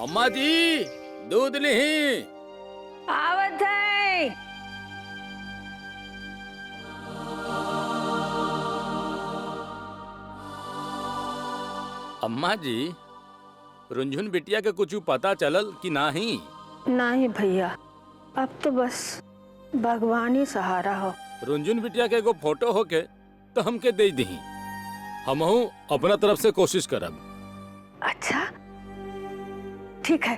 अम्मा जी दूध नहीं आवत है। अम्मा जी रुंझुन बिटिया के कुछ पता चलल कि नाही? नहीं भैया, अब तो बस भगवान ही सहारा हो। रुंझुन बिटिया के एगो फोटो होके तो हमके दे दी, हमहू अपना तरफ से कोशिश करब। अच्छा ठीक है,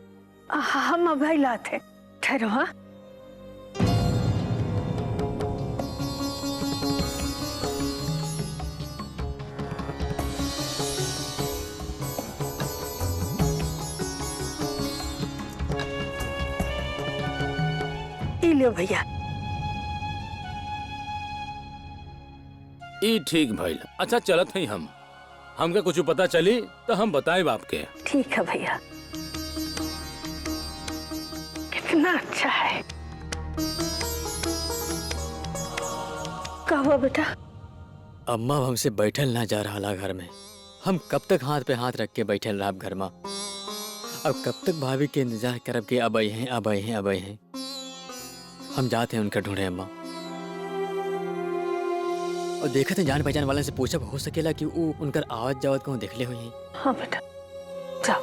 हम अभी लाते। ठहरो। हाँ लो भैया। ई ठीक भइल। अच्छा चलत हई हम, हमके कुछ पता चली तो हम बताएब आपके। ठीक है भैया। कितना अच्छा है। कहो बेटा। अम्मा हमसे बैठल ना जा रहा घर में। हम कब तक हाथ पे हाथ रख के बैठल रह घर में? अब कब तक भाभी के इंतजार करब के अब आई हैं अब आई हैं अब आई हैं। हम जाते हैं उनका ढूंढे अम्मा, और देखते हैं जान पहचान वाले से पूछब हो सकेला कि वो उनकर आवाज जावत कहूँ देखले हुई। हाँ बेटा जाओ।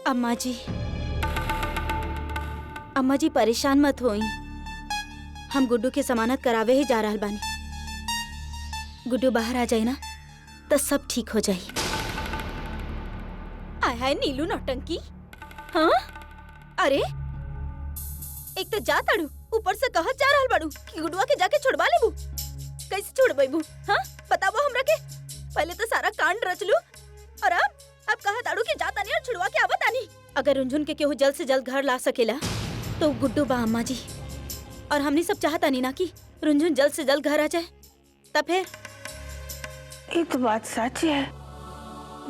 अम्मा जी परेशान मत होई। हम गुड्डू की जमानत करावे ही जा रहल बानी। गुड्डू बाहर आ जाए ना तो सब ठीक हो जाए। आय हाय नीलू नौटंकी। हाँ अरे एक तो जा ताड़ू, ऊपर से कहत जा रहल बाड़ू कि गुड्डुआ के जाके छुड़वा लेबू। कैसे छुड़बेबू? हाँ बताबो हमरा के। पहले तो सारा कांड रच लू और अब कहत ताड़ू कि जा तानी और छुड़वा के आवत आनी। अगर रुंझुन के केहू जल्द से जल्द घर ला सकेला तो गुड्डू बा अम्मा जी। और हमने सब चाहता नहीं ना कि रुंझुन जल्द से जल्द घर आ जाए। तब फिर ये तो बात सच है।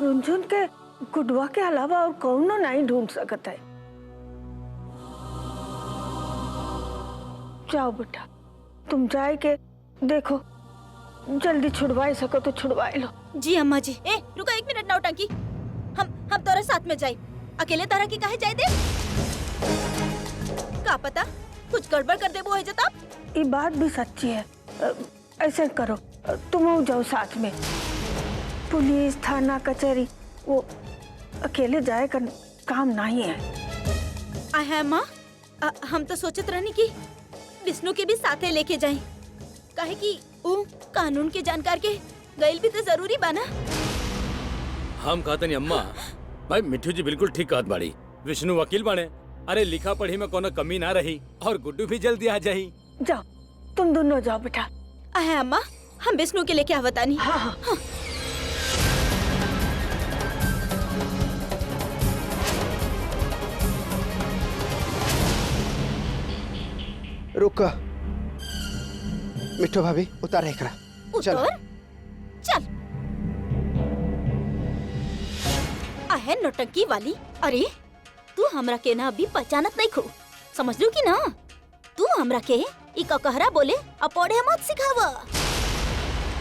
रुंझुन के गुड्डुआ के अलावा और कौनो नहीं ढूंढ सकता है। जाओ बेटा, तुम जाए के देखो, जल्दी छुड़वा सको तो छुड़वा लो। जी अम्मा जी। ए रुको एक मिनट नौटंकी। हम तोरे साथ में जाए, अकेले तरह की काहे जाए दे? का पता कुछ गड़बड़ कर दे वो है जब। ये बात भी सच्ची है। ऐसे करो, तुम जाओ साथ में। पुलिस थाना कचहरी वो अकेले जाए का काम नहीं है। है माँ, हम तो सोचत रहनी कि विष्णु के भी साथे लेके जाएं। काहे कि वो कानून के जानकार के गैल भी तो जरूरी बाना। हम कहते नहीं अम्मा, भाई मिठू जी बिल्कुल ठीक कहत बाड़ी। विष्णु वकील बने, अरे लिखा पढ़ी में कोनो कमी ना रही और गुड्डू भी जल्दी आ जाही। जाओ तुम दोनों जाओ बेटा। है अम्मा, हम विष्णु के लेके आवतानी। हाँ हाँ, हाँ। रुक मिठू भाभी, उतार एकरा। चल आहे नौटंकी वाली। अरे तू हमरा के ना अभी पहचानत नहीं खो, समझ लू कि ना? तू हमरा के ई कहरा बोले अपौड़े मत सिखावा।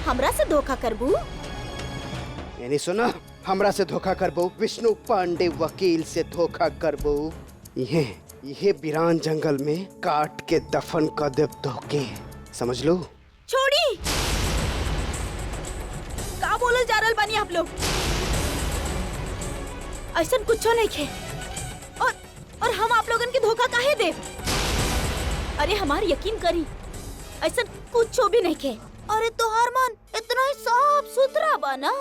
हमरा से धोखा करबू? यानी सुना, हमरा से धोखा करबो, विष्णु पांडे वकील से धोखा करबो। ये बिरान जंगल में काट के दफन कर दे धोखे, समझ लो। छोड़ी, का बोलल जा रहल बानी आप लोग? ऐसा कुछो नहीं खे। और हम आप लोगन के धोखा काहे दे? अरे हमार यकीन करी, ऐसा कुछो भी नहीं खे। अरे तोहार मन इतना ही साफ सुथरा बाना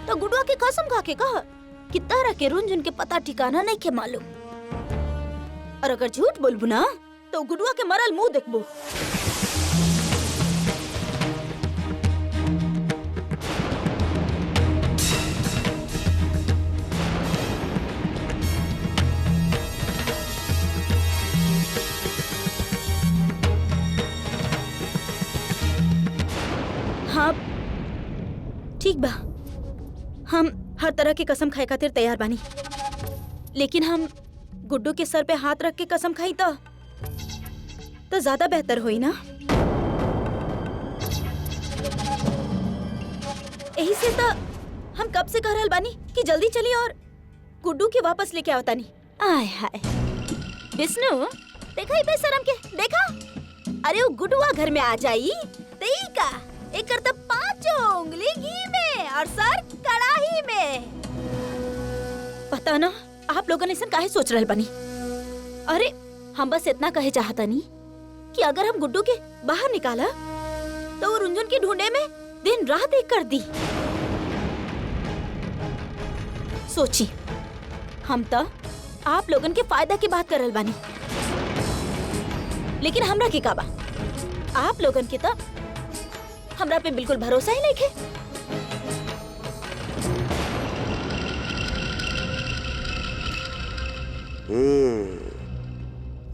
तो गुडुआ के कसम खा के कहा कि तारा के रुंझुन के पता ठिकाना नहीं के मालूम। और अगर झूठ बोलबू ना तो गुडुआ के मरल मुंह देखबू। हाँ ठीक बा, हम हर तरह की कसम खाए खातिर तैयार बानी, लेकिन हम गुड्डू के सर पे हाथ रख के कसम खाई तो ज्यादा बेहतर होई ना। यही से तो हम कब से कह रहल बानी कि जल्दी चली और गुड्डू के वापस लेके आवता नहीं। आय हाय विष्णु, देखा ही बेशरम के, देखा। अरे वो गुड्डुआ घर में आ जाई तई का एक करता 5 उंगली घी में और सर कड़ाही में। पता ना आप लोगों ने ऐसा काहे सोच रहल बानी। अरे हम बस इतना कहे चाहता नहीं कि अगर हम गुड्डू के बाहर निकाला तो वो रुंझुन की ढूंढे में दिन रात एक कर दी। सोची हम तो आप लोगन के फायदा की बात करल बानी, लेकिन हमरा के काबा आप लोगन के तो हमरा पे बिल्कुल भरोसा ही नहीं है।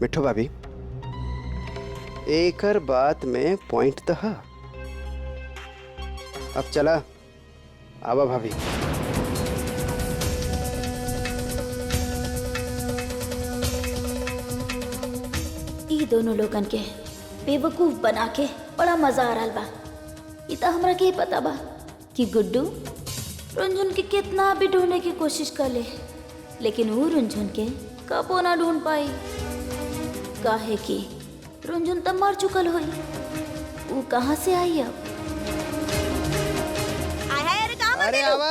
मिठू भाभी, एकर बात में पॉइंट तो है। अब चला आवा भाभी। ई दोनों लोगन के बेवकूफ बना के बड़ा मजा आ रहा बा। ई तो हमरा के ही पता बा कि गुड्डू रुंझुन के कितना भी ढूंढने की कोशिश कर ले, लेकिन वो रुंझुन के कबो ना ढूंढ पाई। काहे कि रुंझुन तो मर चुकल हुई, वो कहाँ से आई अब? अरे आवा।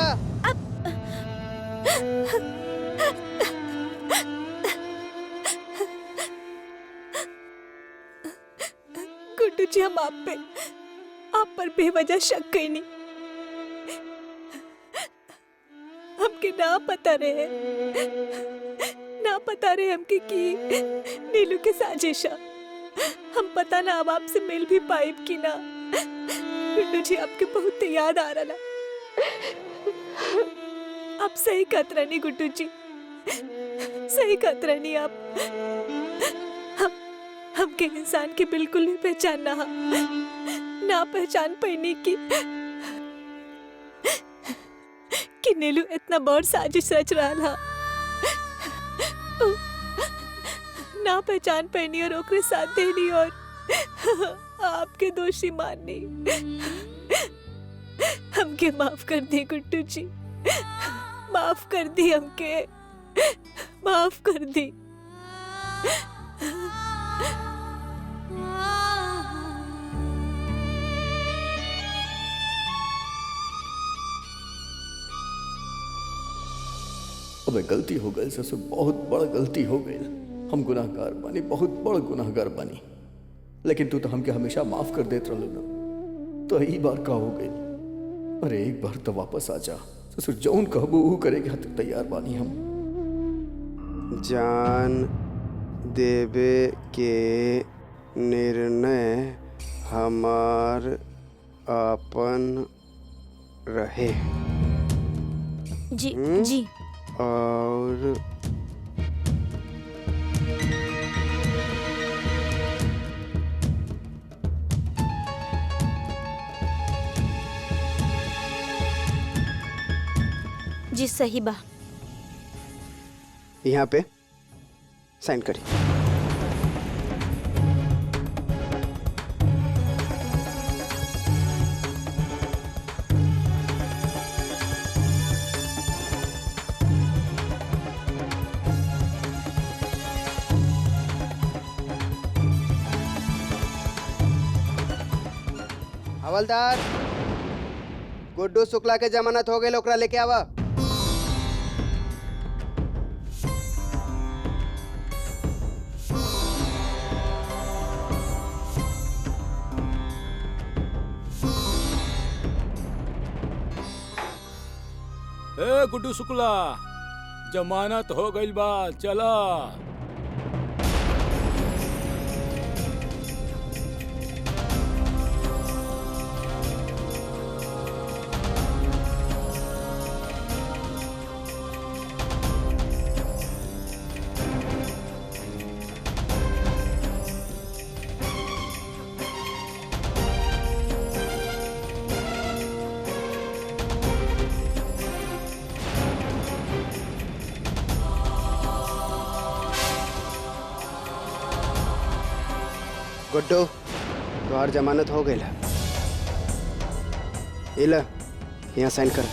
गुड्डू जी, हम आप पर बेवजह शक कहीं नहीं। हमके ना पता रहे हमके की नीलू के साजिशा। हम पता ना अब आपसे मिल भी पाइब की ना। गुड्डू जी, आपके बहुत याद आ रहा। आप सही कतरानी गुड्डू जी, सही कतरानी आप। हमके इंसान के बिल्कुल भी पहचान ना पहचान पैनी कि नीलू इतना बड़ साजिश रच रहा ना पहचान पैनी और ओकरे साथ देनी और आपके दोषी माननी। हमके माफ कर दी गुड्डू जी, माफ कर दी, हमके माफ कर दी। अबे गलती हो गई ससुर, बहुत बड़ गलती हो गई। हम गुनाहगार बानी, बहुत बड़ गुनाहगार बानी, लेकिन तू तो हमके हमेशा माफ कर देत रहलू ना। तो यही बार का हो गई। अरे एक बार तो वापस आ जा ससुर, जौन कहबू वो करे के खातिर तैयार बानी हम। जान देवे के निर्णय हमार अपन रहे। जी जी। और जी सही बा। यहाँ पे साइन करिए। हवलदार, गुड्डू शुक्ला के जमानत हो गए, ओकरा लेके आवा। ए गुड्डू शुक्ला, जमानत हो गई बा, चला। गुड्डू, तुम्हार जमानत हो गई। इला यहाँ साइन कर।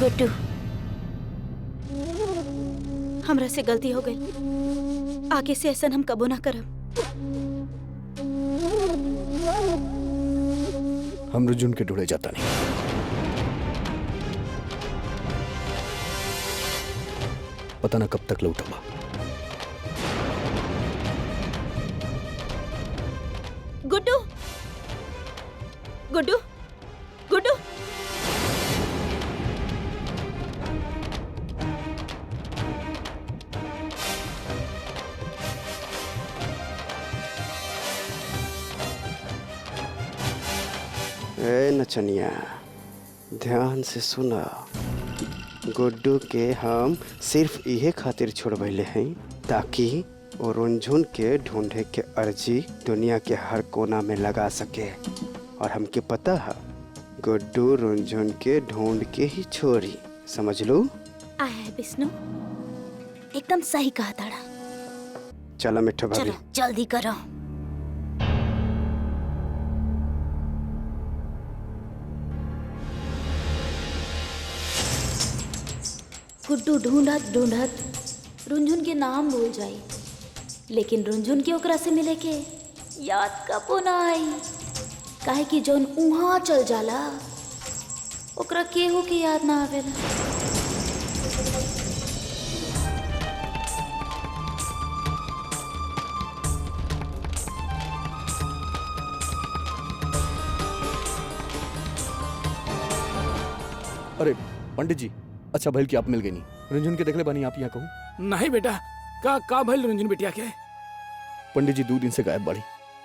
गुड्डू, हमरा से गलती हो गई। आगे से ऐसा हम कबो ना करब। हम रुजुन के ढूंढे जाता नहीं। पता ना कब तक लौटूंगा। गुड्डू, गुड्डू, गुड्डू, ए नचनिया, ध्यान से सुना। गुड्डू के हम सिर्फ इहे खातिर छोड़बैले हैं ताकि वो रुनझुन के ढूंढे के अर्जी दुनिया के हर कोना में लगा सके। और हमके पता है गुड्डू रुनझुन के ढूंढ के ही छोड़ी, समझ लो। आया है विष्णु, एकदम सही कहा ताड़ा। चलो मिठू भाभी। चलो जल्दी करो। गुड्डू ढूंढत ढूंढत रुनझुन के नाम भूल जाई, लेकिन रुनझुन के ओकरा से मिले के याद कबो ना आई। काहे कि जौन उहाँ चल जाला ओकरा केहू के याद ना आवेला। अरे पंडित जी, अच्छा भइल कि आप मिल गई नहीं। रुंझुन के देखले बानी आप यहाँ कहूँ। नहीं बेटा, का भइल रुंझुन बिटिया के? पंडित जी 2 दिन से गायब बड़ी,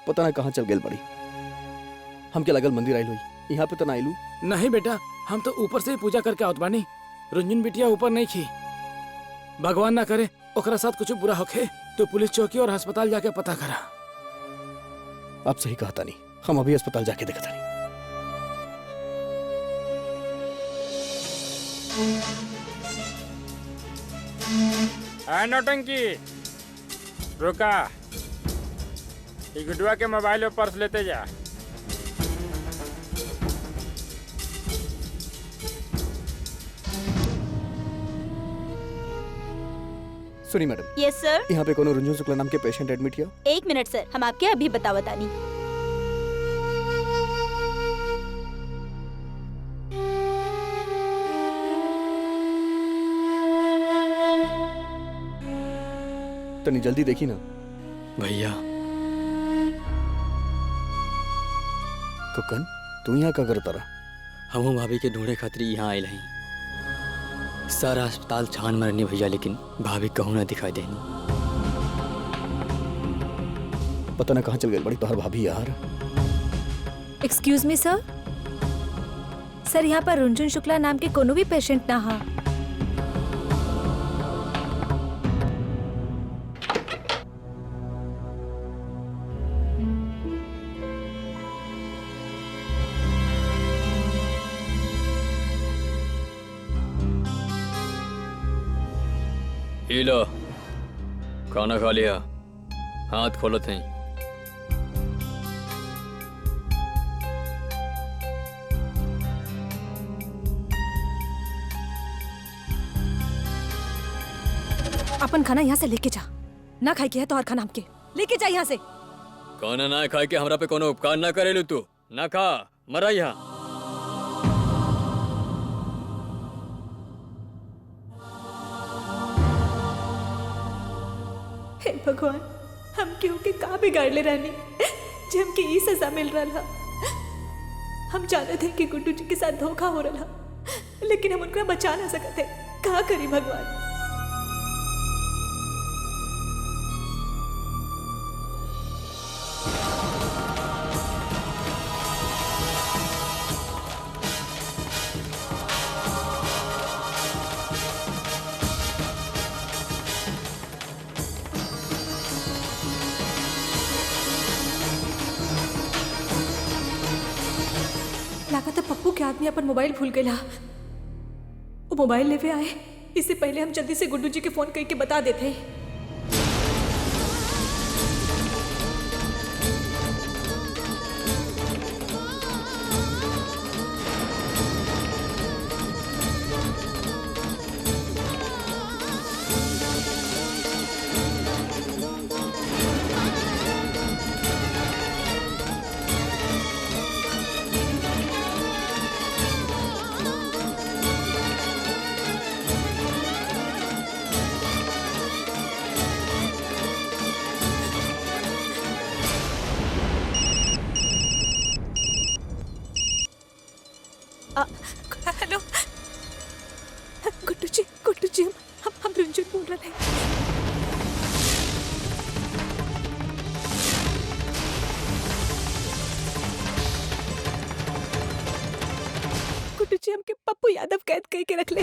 पता ना कहाँ चल गई बड़ी। हमके लगल मंदिर आइल हुई, यहाँ पे तो ना आइलू। नहीं बेटा, हम तो ऊपर से ही पूजा करके आवत बानी। रुंझुन बिटिया ऊपर नहीं खी। भगवान ना करे ओकरा साथ कुछ बुरा होखे तो पुलिस चौकी और अस्पताल जाके पता करा। आप सही कहता नहीं, हम अभी अस्पताल जाके देखता नहीं। नौटंकी, रुका। ये गुड्डुआ के मोबाइल और पर्स लेते जा। सुनी मैडम। यस सर। यहाँ पे कोनो रुंझुन शुक्ला नाम के पेशेंट एडमिट किया? 1 मिनट सर, हम आपके अभी बतावतानी। तनी जल्दी देखी ना। भैया कुकन, तू यहाँ का करता रहा? हमहू भाभी के ढूंढे खातिर यहाँ आयल हैं। सारा अस्पताल छान मरनी भैया, लेकिन भाभी कहूँ ना दिखाई देनी। पता ना कहाँ चल गई बड़ी तोहर भाभी यार। एक्सक्यूज मी सर, सर यहाँ पर रुंझुन शुक्ला नाम के कोनो भी पेशेंट ना हा। ये लो, खाना खा लिया, हाथ खोलो थे। अपन खाना यहाँ से लेके जा, ना खाई के है तो और खाना हमके लेके जा यहाँ से। खाना ना खाए के हमरा पे कोनो उपकार ना करेलू तू। ना खा, मरा यहाँ। हे भगवान, हम क्यों के का बिगाड़ ले रानी जे हमके ये सजा मिल रहा। हम जानते थे कि गुड्डू जी के साथ धोखा हो रहा, लेकिन हम उनका बचा ना सकते। क्या करी भगवान। के आदमी अपन मोबाइल भूल गया। वो मोबाइल लेवे आए इससे पहले हम जल्दी से गुड्डू जी के फोन करके बता देते। हेलो गुड्डू जी हम रंजन बोल रहे हैं। गुड्डू जी हमके पप्पू यादव कैद करके रख ले।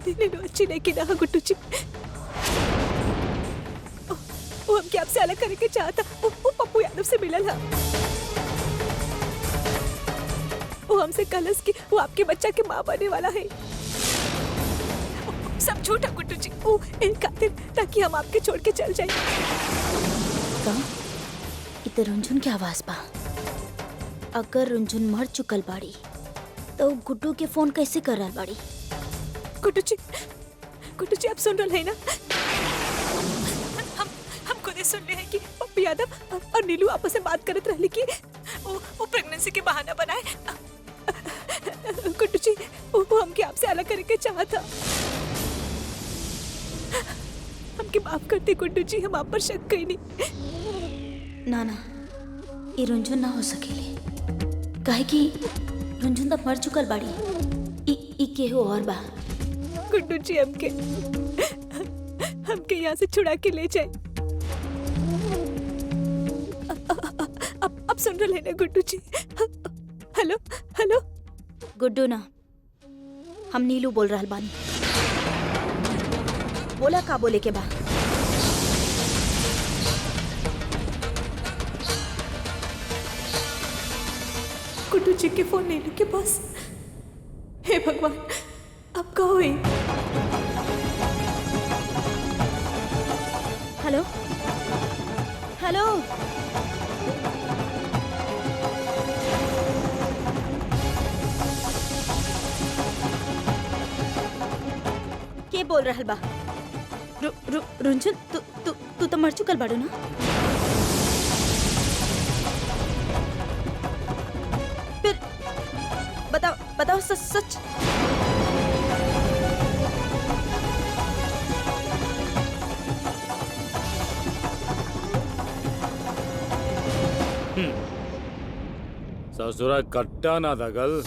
नीलू अच्छी लेकिन ना गुड्डू जी, वो हमके आपसे अलग करने के चाहता। वो पप्पू यादव से मिलल है। वो हमसे कलस की वो आपके बच्चा के माँ बनने वाला है। सब झूठा गुड्डू जी, वो एक खातिर ताकि हम आपके छोड़ के चल जाए। इते रुंझुन की आवाज बा। अगर रुंझुन मर चुकल बाड़ी तो गुड्डू के फोन कैसे कर रहा बाड़ी? गुड्डू जी आप सुन रहे हैं ना? हम खुद ही सुन रहे हैं कि पप्पू यादव और नीलू आपस में बात करत रहली कि वो प्रेगनेंसी के बहाना बनाए। गुड्डू जी वो हमके आपसे अलग करके चाहता। हमके माफ करते गुड्डू जी, हम आप पर शक कहीं नहीं। ना ये रुंझुन ना हो सकेले, काहे कि रुंझुन तो मर चुकल बाड़ी। ई केहू और बा। गुड्डू जी हमके यहाँ से छुड़ा के ले जाए। अब सुन रहे ना गुड्डू जी? हेलो गुड्डू ना, हम नीलू बोल रहा बानी। बोला का बोले के बा? गुड्डू जी के फोन नीलू के पास। हे भगवान, अब का हुई? हेलो के बोल रहल बा? रुंझुन तू तो मर चुकल बाड़ू ना? फिर बताओ सच। ससुरा कट्टा ना दगल,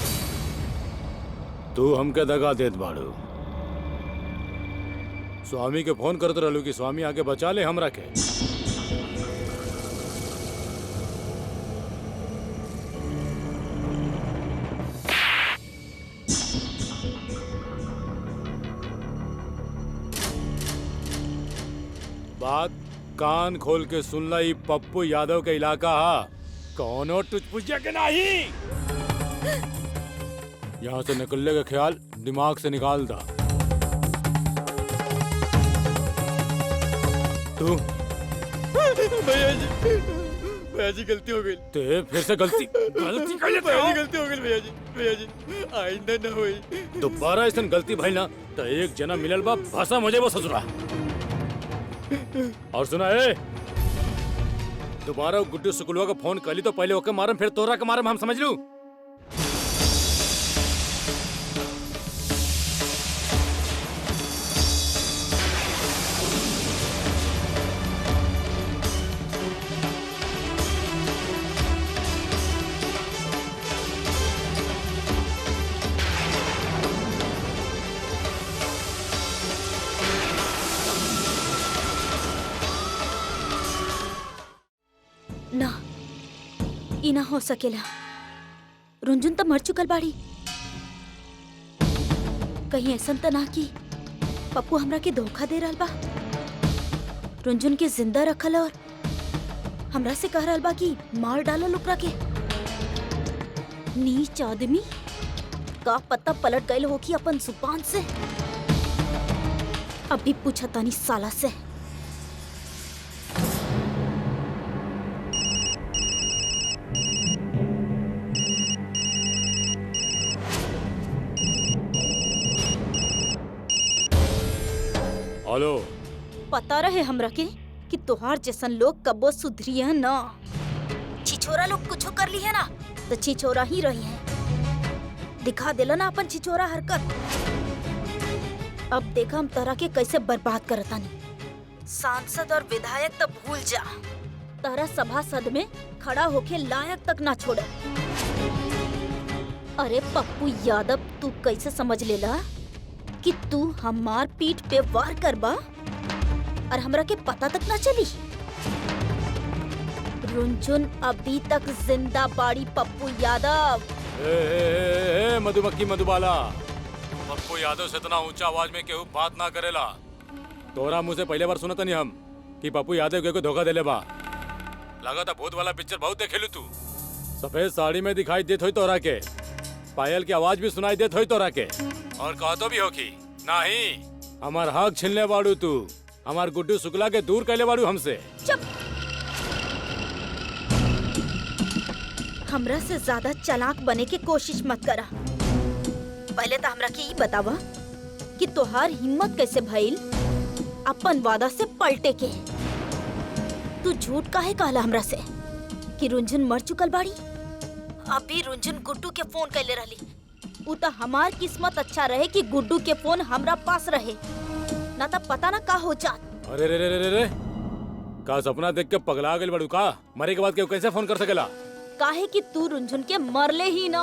तू हमके दगा देत बाड़ू। स्वामी के फोन करते रहलू कि स्वामी आके बचा ले हमरा के। बात कान खोल के सुनला, ई पप्पू यादव के इलाका हा, कौनो टुचपुचिया के नहीं। यहाँ से निकलने का ख्याल दिमाग से निकाल दा। तू भैया जी गलती हो गई। ते फिर से गलती कर लेते भैया हो? जी गलती हो गई भैया जी आइंदा ना होई। दोबारा ऐसा गलती भाई ना तो एक जना मिलल बा भाषा मुझे वो ससुरा। और सुना है, दोबारा गुड्डू सुकुलवा का फोन कर ली तो पहले ओके मारम, फिर तोरा के मारम, हम समझ लू। ना ई ना हो सकेला। रुंझुन तो मर चुकल बाड़ी। कहीं ऐसा तो ना कि पप्पू हमरा के धोखा दे रहल बा, रुंझुन के जिंदा रखल और हमरा से कह रहल बा कि मार डालो ओकरा के। नीच आदमी का पत्ता पलट गए हो कि अपन जुबान से। अभी पूछा तानी साला से। हेलो। पता रहे हमरा के कि तोहार जैसन लोग कबो सुधरी है ना। छिछोरा लोग कुछ कर ली है ना तो छिछोरा ही रही है। दिखा देला ना अपन छिछोरा हरकत। अब देखा हम तरह के कैसे बर्बाद करतानी। सांसद और विधायक तो भूल जा, तारा सभासद में खड़ा होके लायक तक ना छोड़े। अरे पप्पू यादव, तू कैसे समझ लेला कि तू हमार पीठ पे वार करबा और हमरा के पता तक ना चली। रुंझुन अभी तक जिंदा बाड़ी पप्पू यादव। मधुमक्खी मधुबाला, पप्पू यादव से इतना ऊंचा आवाज में केहू बात ना करेला। तोरा मुंह से पहले बार सुनत नहीं हम कि पप्पू यादव के धोखा देले बा। लगा था भूत वाला पिक्चर बहुत देखेलू तू। सफेद साड़ी में दिखाई देत होई तोरा के, पायल की आवाज भी सुनाई देत होई तोरा के, और कहतो भी होखी नहीं हमार हक छीनले बाड़ू तू। हमार गुड्डू शुक्ला के दूर कैले बाड़ू हमसे। चुप। हमरा से ज्यादा चालाक बने की कोशिश मत करा। पहले तो हमरा के ये बतावा कि तोहार हिम्मत कैसे भइल अपन वादा से पलटे के। तू झूठ काहे कहला हमरा से कि रुंझुन मर चुकल बाड़ी। अभी रुंझुन गुड्डू के फोन कैले रहली। उ तो हमार किस्मत अच्छा रहे कि गुड्डू के फोन हमरा पास रहे, ना तो पता ना का हो जात। अरे रे रे रे रे, का सपना देख के पगला गइल बाड़ू का? मरे के बाद केहू कैसे फोन कर सकेला? काहे कि तू रुंझुन के मरले ही ना।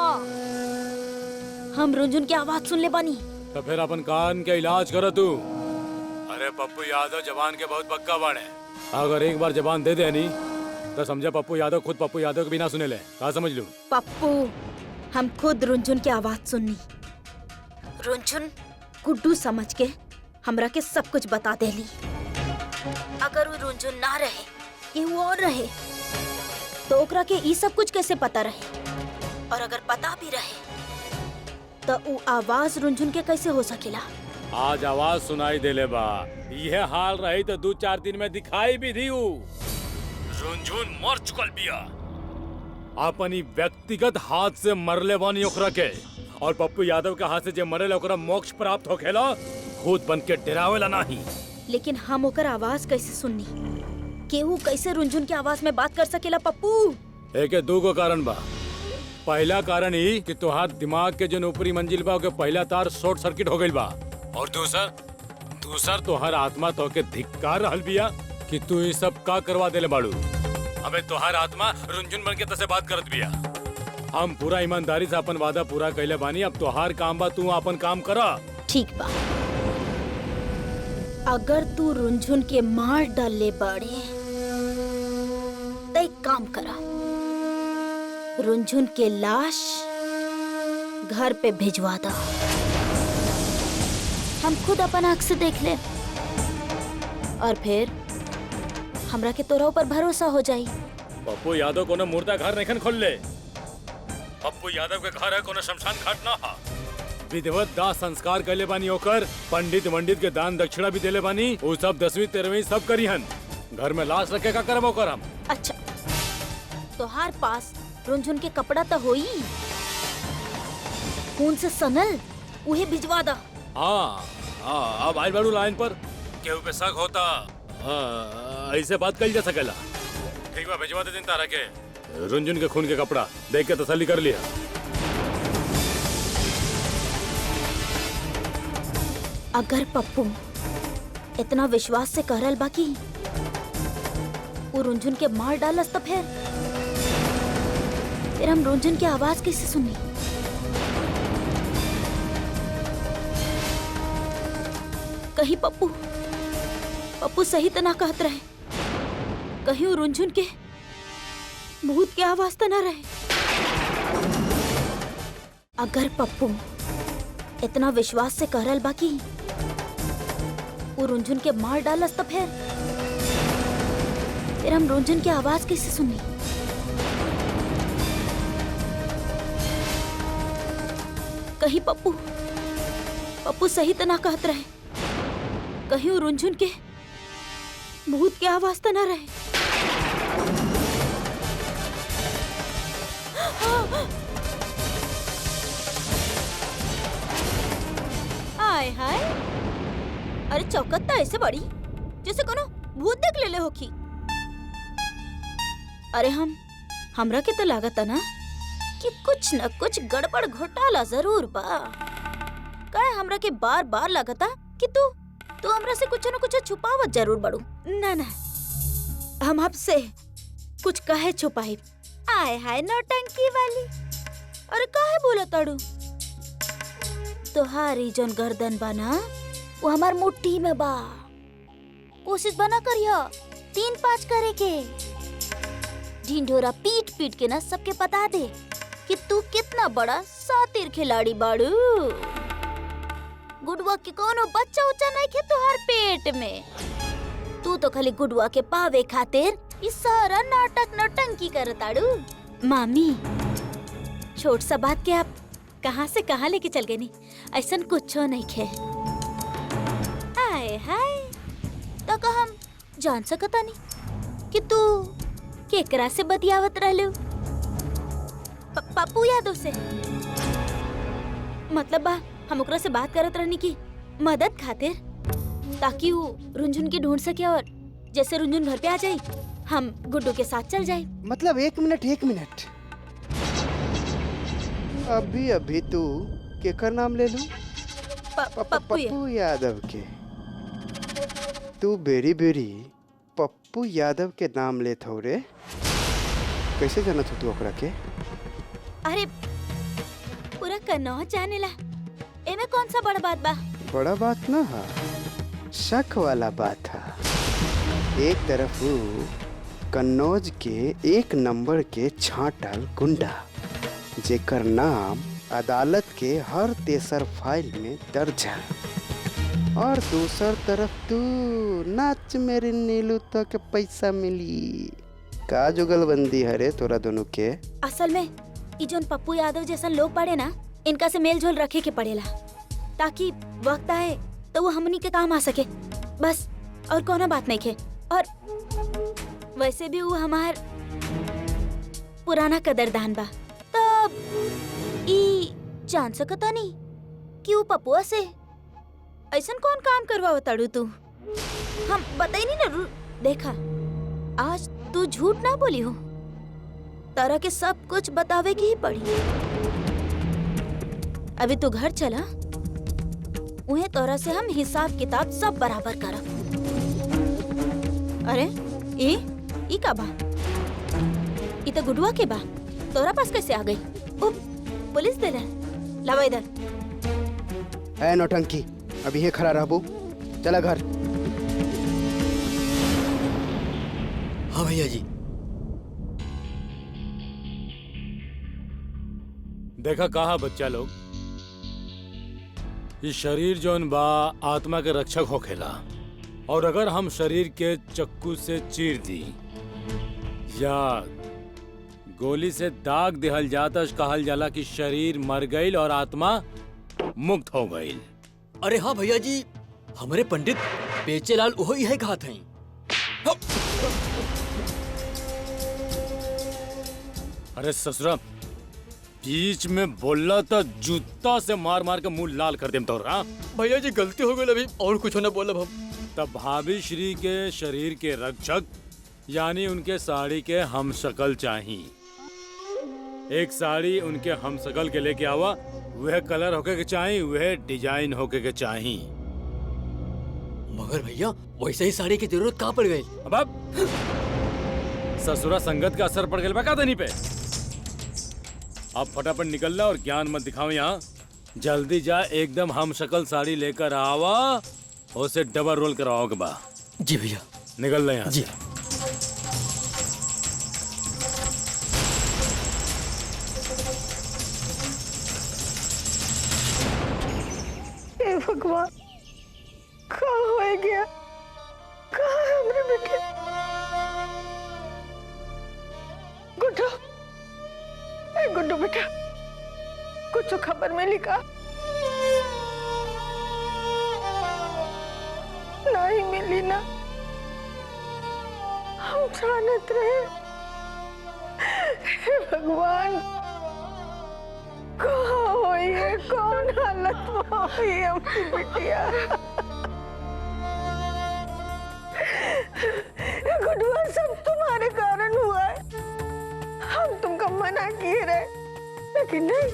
हम रुंझुन की आवाज सुन ले बानी। तो फिर अपन कान के इलाज करो तू। अरे पप्पू यादव जबान के बहुत पक्का बाड़े। अगर एक बार जबान दे दे नहीं तो समझे पप्पू यादव खुद पप्पू यादव के बिना सुने ले। का समझ लूं? पप्पू, हम खुद रुंझुन की आवाज सुननी। रुंझुन गुड्डू समझ के हमरा के सब कुछ बता देली। अगर वो रुंझुन ना रहे कि वो और रहे तो ओकरा के ई सब कुछ कैसे पता रहे? और अगर पता भी रहे तो वो आवाज रुंझुन के कैसे हो सकेला? आज आवाज सुनाई देले बा। यह हाल रही तो 2-4 दिन में दिखाई भी दी। रुंझुन मर चुकल बिया। अपनी व्यक्तिगत हाथ से मरले बानी ओकरा के, और पप्पू यादव के हाथ से जे मरेला ओकरा मोक्ष प्राप्त होखेला। खुद बन के डरावेला नहीं। लेकिन हम ओकर आवाज कैसे सुननी? केहू कैसे रुंझुन की आवाज में बात कर सकेला पप्पू? एके दूगो कारण बा। पहला कारण ही कि तोहार दिमाग के जो ऊपरी मंजिल बा ओके पहला तार शॉर्ट सर्किट हो गइल बा, और दूसर तोहार आत्मा तो के धिक्कार रहल बिया कि तू ये सब का करवा देले बाड़ू। अबे तोहार आत्मा रुंझुन बन के तसे बात करत बिया। हम पूरा ईमानदारी से अपन वादा पूरा कैले बानी। अब तोहार काम बा, तू अपन काम करा। ठीक बा। अगर तू रुंझुन के मार डाले बाड़े तो एक काम करा, रुंझुन के लाश घर पे भिजवा दो। हम खुद अपन आँख से देख ले, और फिर हमरा के तोरा ऊपर भरोसा हो जाई। पप्पू यादव कोनो मुर्दा घर नहीं खोल ले। पप्पू यादव के घर है कोनो शमशान घाट ना हा। विधिवत दाह संस्कार कैले बानी ओकर। पंडित वंडित के दान दक्षिणा भी देले बानी। वो सब 10वीं 13वीं सब करी हन। घर में लाश रखे का करब ओकर हम। अच्छा, तोहार पास रुंझुन के कपड़ा तो होई, खून से सनल, उहे भिजवा दा। हाँ, अब आइल बाड़ू लाइन पर। केहू पे शक होता ऐसे बात कही जा सकेला। ठीक बा, भिजवा दे दिन तारा के। रुंझुन के खून के कपड़ा देख के तसल्ली कर लिया। अगर पप्पू इतना विश्वास से कह रहल बाकी वो रुंझुन के मार डालस तो फिर हम रुंझुन की आवाज कैसे सुनी? कहीं पप्पू सही तो ना कहत रहे, कहीं वो रुंझुन के भूत के आवाज तो ना रहे। अगर पप्पू इतना विश्वास से कह रहल बाकी वो रुंझुन के मार डालस तो फिर हम रुंझुन की आवाज कैसे सुनी? कहीं पप्पू पप्पू सही तो ना कहत रहे, कहीं वो रुंझुन के भूत के आवाज तो ना रहे। हाय हाय, अरे चौकत तो ऐसे बड़ी जैसे कोनो भूत देख लेले होखी। अरे हमरा के तो लागत ना कि कुछ न कुछ गड़बड़ घोटाला जरूर बा। काहे हमरा के बार बार लागता कि तू हमरा से कुछ न कुछ छुपावत जरूर बड़ू। ना ना, हम आपसे कुछ काहे छुपाई? आय हाय नौटंकी वाली, अरे काहे बोला ताड़ू? तोहारी जोन गर्दन बा ना वो हमार मुट्ठी में बा। कोशिश बना करियो 3-5 करे के। ढिंढोरा पीट पीट के ना सबके बता दे कि तू कितना बड़ा सातिर खिलाड़ी बाड़ू। गुडुआ के कोनो बच्चा उच्चा नहीं खे तोहार पेट में। तू तो खाली गुडुआ के पावे खातिर इस सारा नाटक नौटंकी करताड़ू। मामी, छोट सा बात के आप कहाँ से कहाँ लेके चल गए नी? ऐसन कुछो नहीं खे। हाय हाय, तो का हम जान सकता नहीं कि तू केकरा से बतियावत रहलू? पप्पू यादव से? मतलब बा हम ओकरा से बात करत रहनी की मदद खातिर, ताकि वो रुंझुन की ढूंढ सके और जैसे रुंझुन घर पे आ जाए हम गुड्डू के साथ चल जाए। मतलब एक मिनट, अभी अभी तू केकर नाम ले लू? पप्पू यादव के। तू बेरी बेरी पप्पू यादव के नाम लेत हो रे? कैसे जानत हो तू ओकरा के? अरे पूरा कन्नौज जानेला, एमे कौन सा बड़ा बात बा? बड़ा बात ना हा, शक वाला बात हा। एक तरफ वो कन्नौज के 1 नंबर के छांटल गुंडा जेकर नाम अदालत के हर 3 फाइल में दर्ज है, और दूसर तरफ तू नाच मेरे नीलू तो के पैसा मिली। का जुगलबंदी है रे तोरा दोनों के? असल में ई जोन पप्पू यादव जैसा लोग पड़े ना, इनका से मेल जोल रखे के पड़ेला, ताकि वक्त आए तो वो हमनी के काम आ सके, बस और कोनो बात नहीं खे। और वैसे भी वो हमार पुराना कदरदान बा, तब ई जान सकता नहीं कि वो पप्पुआ से ऐसन कौन काम करवाओ ताड़ू तू? हम बताई नहीं ना। देखा, आज तू झूठ ना बोली हो, तारा के सब कुछ बतावे की ही पड़ी। अभी तू घर चला, उन्हें तोरा से हम हिसाब किताब सब बराबर करब। अरे ई का बा? ई तो गुडुआ के बा, तोरा पास कैसे आ गई? पुलिस दे लावा इधर। है नौटंकी, अभी ये खड़ा रहबू, चला घर। हाँ भैया जी। देखा कहा बच्चा लोग, ये शरीर जोन बा आत्मा के रक्षक होखेला, और अगर हम शरीर के चक्कू से चीर दी या गोली से दाग दिहल जाता, कहल जाला कि शरीर मर गईल और आत्मा मुक्त हो गईल। अरे हाँ भैया जी, हमारे पंडित बेचेलाल वही है कहा था। अरे ससुरा, बीच में बोला था जूता से मार मार के मुंह लाल कर देम तोर। हाँ भैया जी गलती हो गई, अभी और कुछ ना बोला हम। तब भाभी श्री के शरीर के रक्षक यानी उनके साड़ी के हमशक्ल चाहिए। एक साड़ी उनके हमशक्ल के लेके आवा, वह कलर होके के चाहिए, वह डिजाइन होके के चाहिए। मगर भैया वैसे ही साड़ी की जरूरत कहाँ पड़ गई? अब ससुरा संगत का असर पड़ गया बका देनी पे। अब फटाफट निकलना और ज्ञान मत दिखाओ यहाँ। जल्दी जा, एकदम हमशक्ल साड़ी लेकर आवा, उसे डबल रोल करवाओगे बा। जी भैया। निकल रहे यहाँ जी। हे भगवान, कहाँ हो गया? कहाँ है हमरे बेटे? गुड्डू, ए गुड्डू बेटा, कुछ खबर मिली का? नहीं मिली ना। हम जानत रहे। हे भगवान, कहाँ हुई है, कौन हालत में हुई है अपनी बिटिया? गुडुआ सब तुम्हारे कारण हुआ है। हम तुमको मना किए रहे, लेकिन नहीं,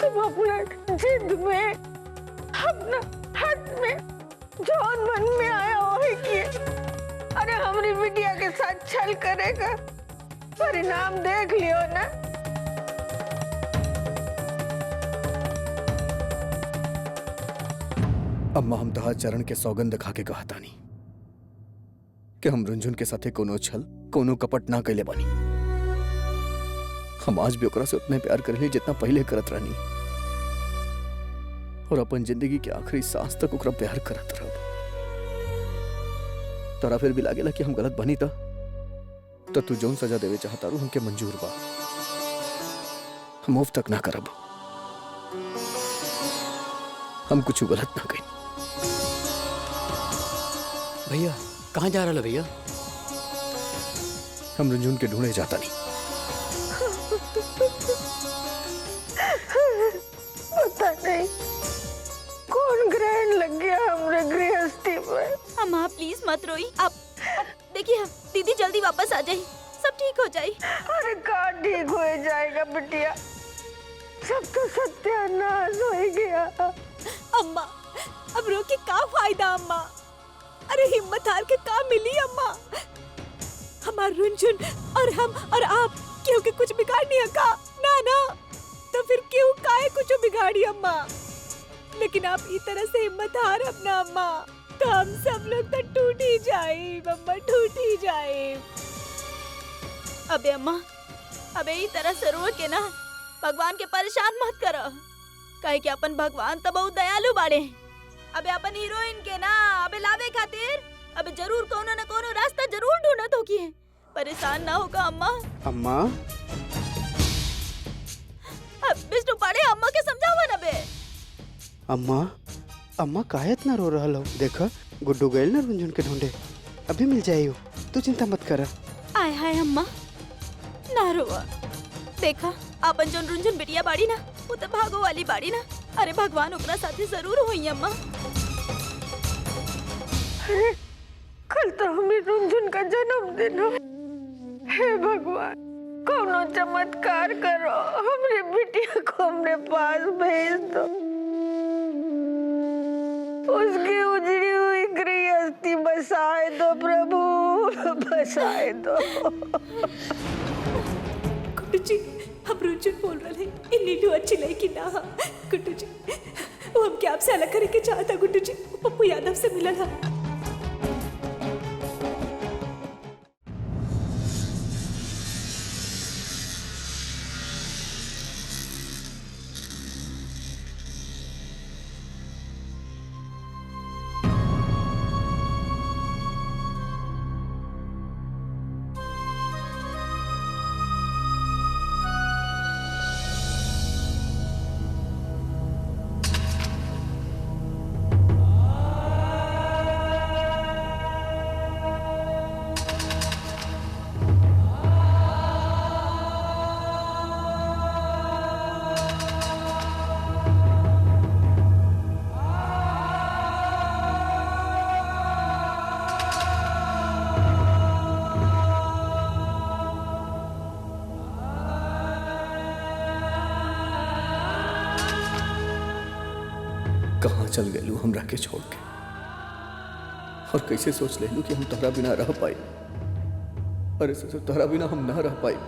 तुम अपना जिद में, अपना हद में, जौन मन में आया वही किए। अरे हमारी बिटिया के साथ छल करेगा, परिणाम देख लियो ना। अम्मा, हम तहार चरण के सौगंध खा के कहा तानी कि हम रुंझुन के साथे कोनो छल, कोनो कपट ना कैले बानी। हम आज भी ओकरा से उतने प्यार करेली जितना पहले करत रहनी, और अपन जिंदगी के आखिरी सांस तक ओकरा प्यार करत रहब। तोरा फिर भी लागेला कि हम गलत बनी तो तू जौन सजा देवे चाहता रू हमके मंजूर बा। हम मुफ्त तक ना करब। हम कुछ गलत ना कही। भैया कहाँ जा रहा है भैया? हम रुंझुन के ढूंढे जाता नहीं। पता नहीं कौन ग्रहण लग गया हमरे गृहस्थी में। अम्मा प्लीज मत रोई। आप देखिए दीदी जल्दी वापस आ जाए, सब ठीक हो जाए। अरे का ठीक हो जाएगा बिटिया, सब तो सत्यानाश हो गया। अम्मा अब रो के का फायदा अम्मा? अरे हिम्मत हार के का मिली अम्मा? हमार रुंझुन और हम और आप क्यों के कुछ बिगाड़ नहीं का? ना ना, तो फिर क्यों काहे कुछ बिगाड़ी अम्मा? लेकिन आप इस तरह से हिम्मत हार अपना अम्मा, तो हम सब लोग तो टूट ही जाए अम्मा, टूट ही जाए। अबे अम्मा, अबे इस तरह से रो के ना भगवान के परेशान मत करो, कहे कि अपन भगवान तो बहुत दयालु बाड़े। अबे अपन हीरोइन के ना अबे लावे खातिर अबे जरूर कोनो न कोनो रास्ता जरूर ढूंढत होगी। परेशान ना होगा अम्मा। अम्मा, अब विष्णु पड़े अम्मा के समझावा ना बे। अम्मा, अम्मा काहे इतना रो रहल हो? देखा गुड्डू गइल ना रुंझुन के ढूंढे, अभी मिल जाइयो, तू चिंता मत कर। आय हाय अम्मा, ना रोवा। देखा अपन जोन रुंझुन बिटिया बाड़ी ना, वो तो भागो वाली बाड़ी ना। अरे भगवान ओकरा साथे जरूर होई अम्मा। अरे कल तो हमें रुंझुन का जन्मदिन हो। हे भगवान, कोनो चमत्कार करो, हमरे बिटिया को हमरे पास भेज दो। उसकी उजड़ी हुई गृहस्थी बसाए दो प्रभु, बसाए दो। गुड्डू जी, हम रुंझुन बोल रहे हैं, इन नीलू अच्छी लड़की ना। गुड्डू जी, वो हम क्या आपसे अलग करे के चाहता गुड्डू जी? पप्पू यादव से मिला था। कहाँ चल गए हमरा के छोड़ के? और कैसे सोच लेलू कि हम तोहरा बिना रह पाई? अरे सोचो तोहरा बिना हम ना रह पाई।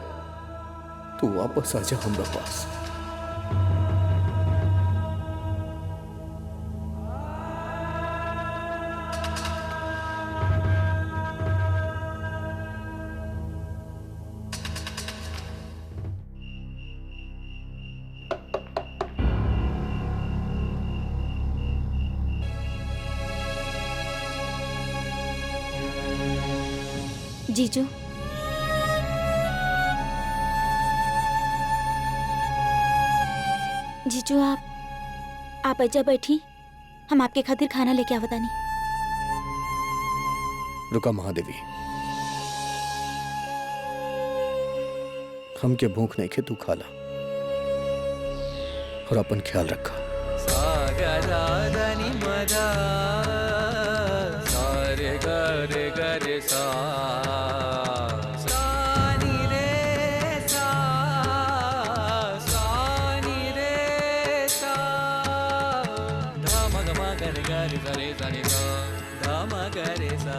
तू वापस आ जा हमरा पास। जीजू, जीजू आप ऐजा बैठी, हम आपके खातिर खाना लेके आवतानी। रुका महादेवी, हमके भूख नहीं खे, तू खा ला और अपन ख्याल रखा। सागराधनि मदा सारे गरे गरे सा सानी रे सा सानी रे सा धाम गमा गरे गरे गरे सनि सा धाम गरे सा।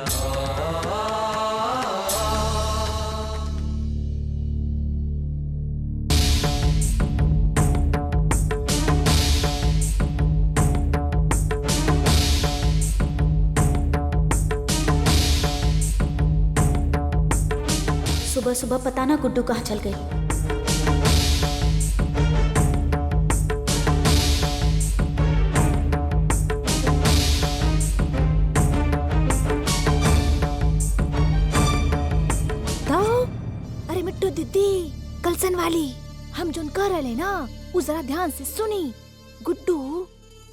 सुबह सुबह पता ना गुड्डू कहाँ चल गई। अरे मिट्टू दीदी, कलसन वाली, हम जोन कर रहे ना वो जरा ध्यान से सुनी। गुड्डू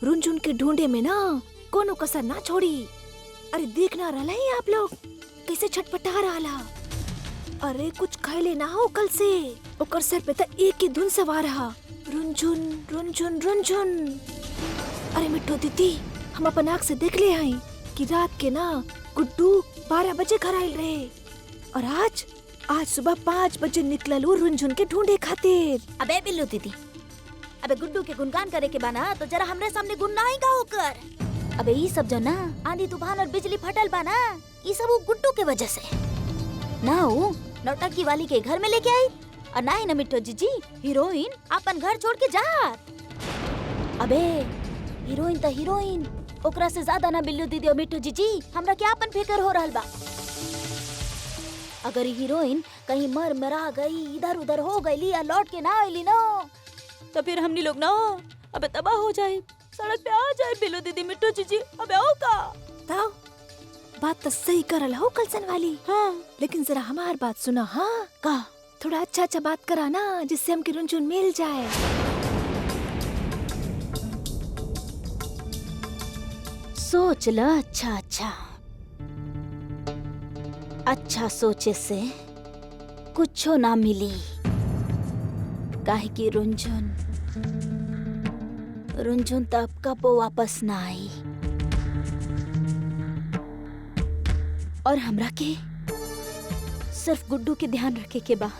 रुनझुन के ढूंढे में ना कोनो कसर ना छोड़ी। अरे देखना रहा ही आप लोग कैसे छटपटा रहा। अरे कुछ खैले ना हो कल से, ओकर सर पे तो एक ही धुन सवार रहा, रुनझुन रुनझुन रुनझुन। अरे मिट्टू दीदी, हम अपन आँख से देख ले आई कि रात के ना गुड्डू 12 बजे घर आयल रहे और आज सुबह 5 बजे निकलल वो रुनझुन के ढूंढे खातिर। अबे बिल्लू दीदी, अबे गुड्डू के गुणगान करे के बाना तो जरा हमरे सामने गुननाई गा होकर। अबे ये सब जो ना आंधी तूफान और बिजली फटल बाना, ये सब वो गुड्डू के वजह से ना। वो नौटंकी वाली के घर में लेके आई और ना ही न मिट्टू जीजी हीरोइन अपन घर छोड़ के जात। अबे हीरोइन तो हीरोइन, ओकरा से ज्यादा ना बिल्लू दीदी और मिट्टू जीजी हमरा क्या अपन फिकर हो रहल बा। अगर हीरोइन कहीं मर मरा गई, इधर उधर हो गई या लौट के ना आईली ना, तो फिर हमनी लोग ना अबे तबाह हो जाए, सड़क पे आ जाए बिल्लू दीदी मिट्टू जीजी। अबे आओ का ताओ, बात तो सही करल हो कलसन वाली। हाँ, लेकिन जरा हमार बात सुना। हाँ का थोड़ा अच्छा बात करा ना, जिससे हमकी रुनझुन मिल जाए। सोच ल अच्छा सोचे से कुछो ना मिली। काहे कि रुनझुन तब कबो वापस ना आई और हमरा के सिर्फ गुड्डू के ध्यान रखे के बा।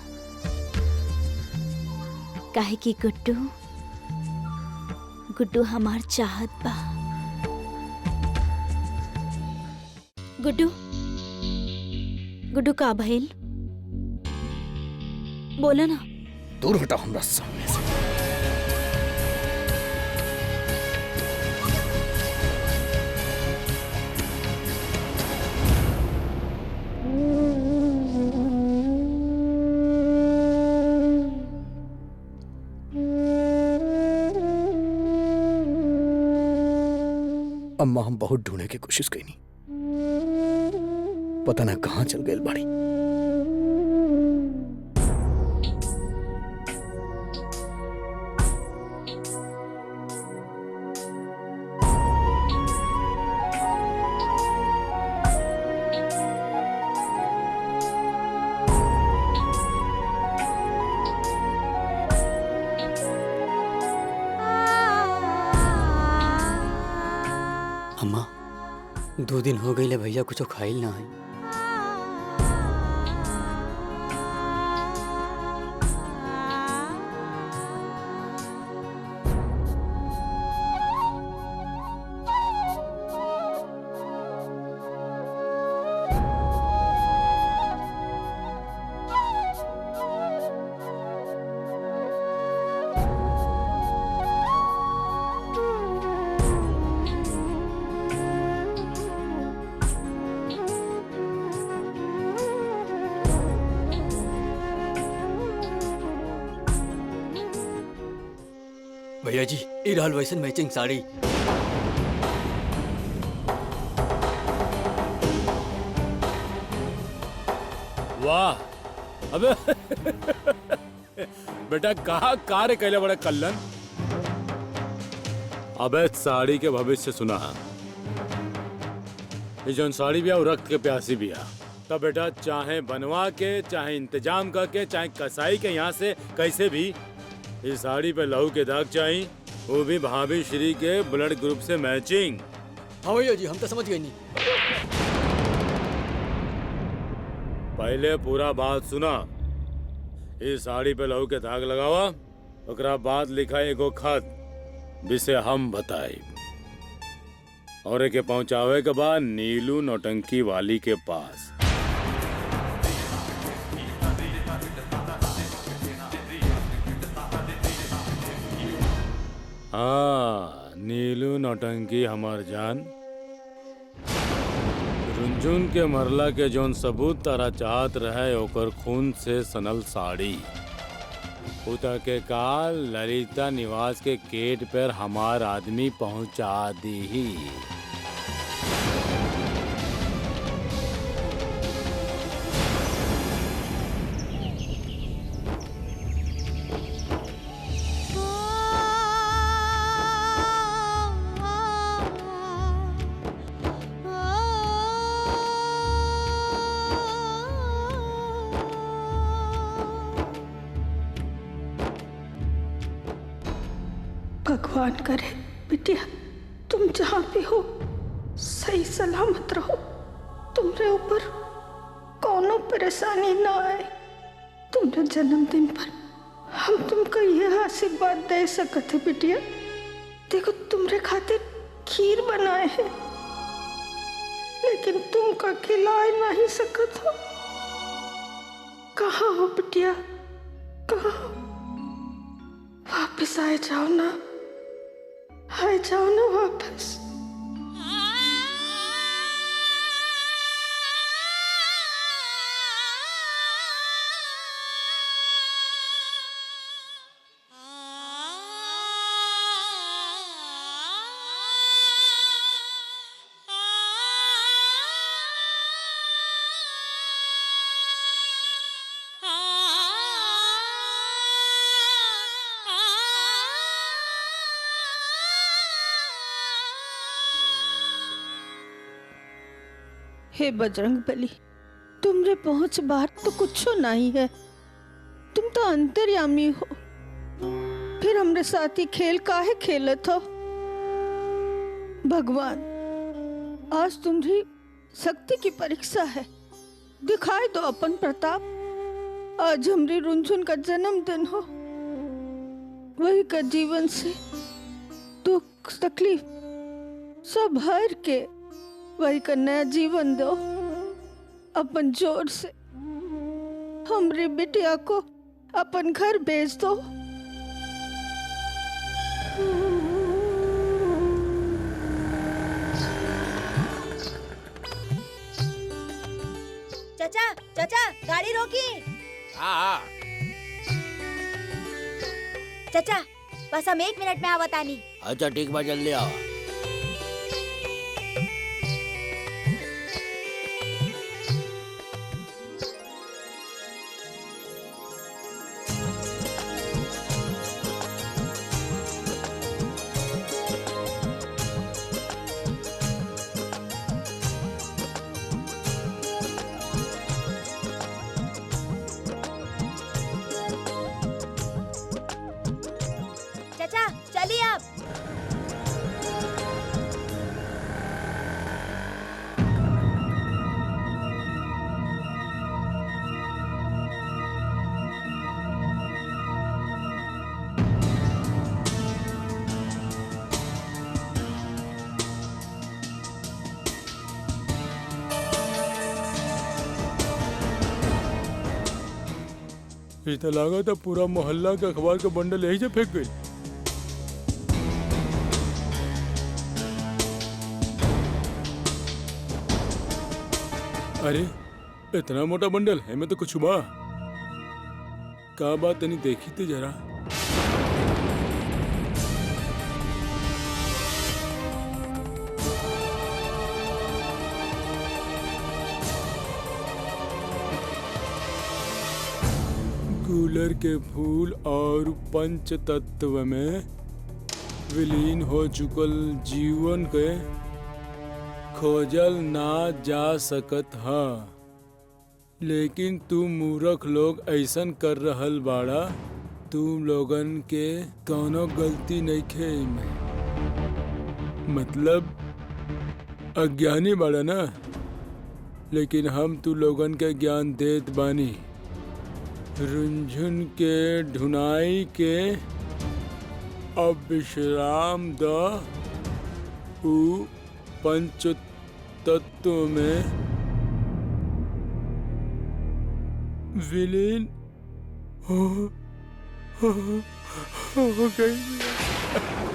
काहे कि गुड्डू हमार चाहत बा। गुड्डू का भइल बोला ना। दूर हटा हमरा सामने से। अम्मा हम बहुत ढूंढने की कोशिश कईनी, पता ना कहाँ चल गई बाड़ी। अम्मा 2 दिन हो गई ले भैया कुछ खाइल ना है। भैया जी ई रहल वैसन मैचिंग साड़ी। वाह अबे बेटा कहाँ कार्य कैले बड़ा कल्लन। अबे साड़ी के भविष्य सुना। ये जौन साड़ी भी आ रक्त के प्यासी भी आ। तब बेटा चाहे बनवा के, चाहे इंतजाम करके, चाहे कसाई के यहाँ से कैसे भी इस साड़ी पे लहू के दाग चाहिए, वो भी भाभी श्री के ब्लड ग्रुप से मैचिंग। हाँ भैया जी, हम तो समझ गए नहीं। पहले पूरा बात सुना। इस साड़ी पे लहू के दाग लगावा, ओकरा बाद लिखा एगो खत जिसे हम बताई, और एके पहुंचावे के बाद नीलू नौटंकी वाली के पास। हाँ, नीलू नौटंकी हमार जान। रुंझुन के मरला के जौन सबूत तारा चाहत रहे ओकर खून से सनल साड़ी उतर के काल ललिता निवास के गेट पर हमार आदमी पहुंचा दी। भगवान करे बिटिया तुम जहाँ भी हो सही सलामत रहो, तुमरे ऊपर कोनो परेशानी ना आए। तुम्हारे जन्मदिन पर हम तुमको यह आशीर्वाद दे सकते बिटिया। देखो तुम्हारे खातिर खीर बनाए हैं, लेकिन तुमको खिलाए नहीं सकत हो। कहाँ हो बिटिया, कहाँ हो? वापिस आए जाओ ना, आए जाओ ना वापस। हे बजरंग बली, तुमरे पहुंच बाहर तो कुछ नहीं है, तुम तो अंतर्यामी हो, फिर हमरे साथ ही खेल काहे खेलत हो? भगवान आज तुम्हारी शक्ति की परीक्षा है, दिखाई दो अपन प्रताप। आज हमरी रुंझुन का जन्मदिन हो, वही का जीवन से दुख तकलीफ सब हर के वही का नया जीवन दो। अपन जोर से हमरी बिटिया को अपन घर भेज दो। चाचा चाचा गाड़ी रोकी। हाँ चाचा बस हम 1 मिनट में आवतानी। अच्छा ठीक बा, जल्दी आओ। चाचा चलिए आप। ये तो लगा था पूरा मोहल्ला के अखबार का बंडल यही से फेंक गई। अरे इतना मोटा बंडल है, मैं तो कुछ हुआ का बात नहीं देखी थी जरा। गुलर के फूल और पंच तत्व में विलीन हो चुकल जीवन के खोजल ना जा सकत हा, लेकिन तू मूर्ख लोग ऐसन कर रहल बाड़ा। तुम लोगन के कौनो गलती नहीं खे में, मतलब अज्ञानी बाड़ा ना, लेकिन हम तू लोगन के ज्ञान देत बानी। रुंझुन के ढुनाई के अब विश्राम द। उ पंच तत्व में विलीन हो गई,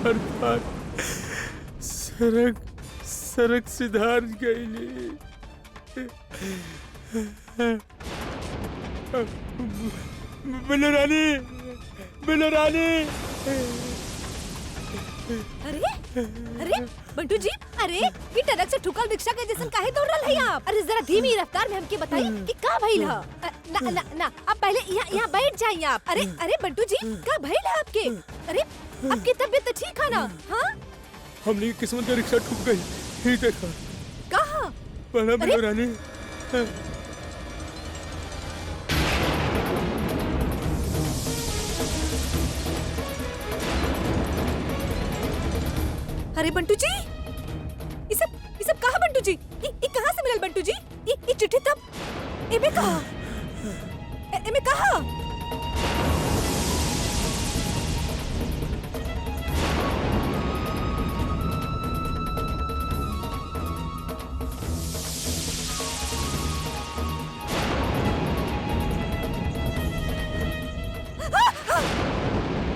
अर्थात सरक सिधार गई। बिल्लो रानी। अरे बंटू जी, अरे ये ट्रक से ठुकल रिक्शा के जैसन काहे दौड़ रहल है आप? अरे जरा धीमी रफ्तार में हमके बताई कि का भइल ह? ना आप पहले यहाँ बैठ जाइए आप। अरे बंटू जी, का भइल है आपके? अरे आपकी तबीयत तो ठीक है ना? हाँ, हमने किस्मत का रिक्शा ठुक गई। ही देखा कहाँ? बड़ा बिल्लो रानी। अरे बंटू जी, ये सब कहाँ बंटू जी? ये कहाँ से मिलल बंटू जी? ये चिट्ठी तब एमे कहाँ? एमे कहाँ?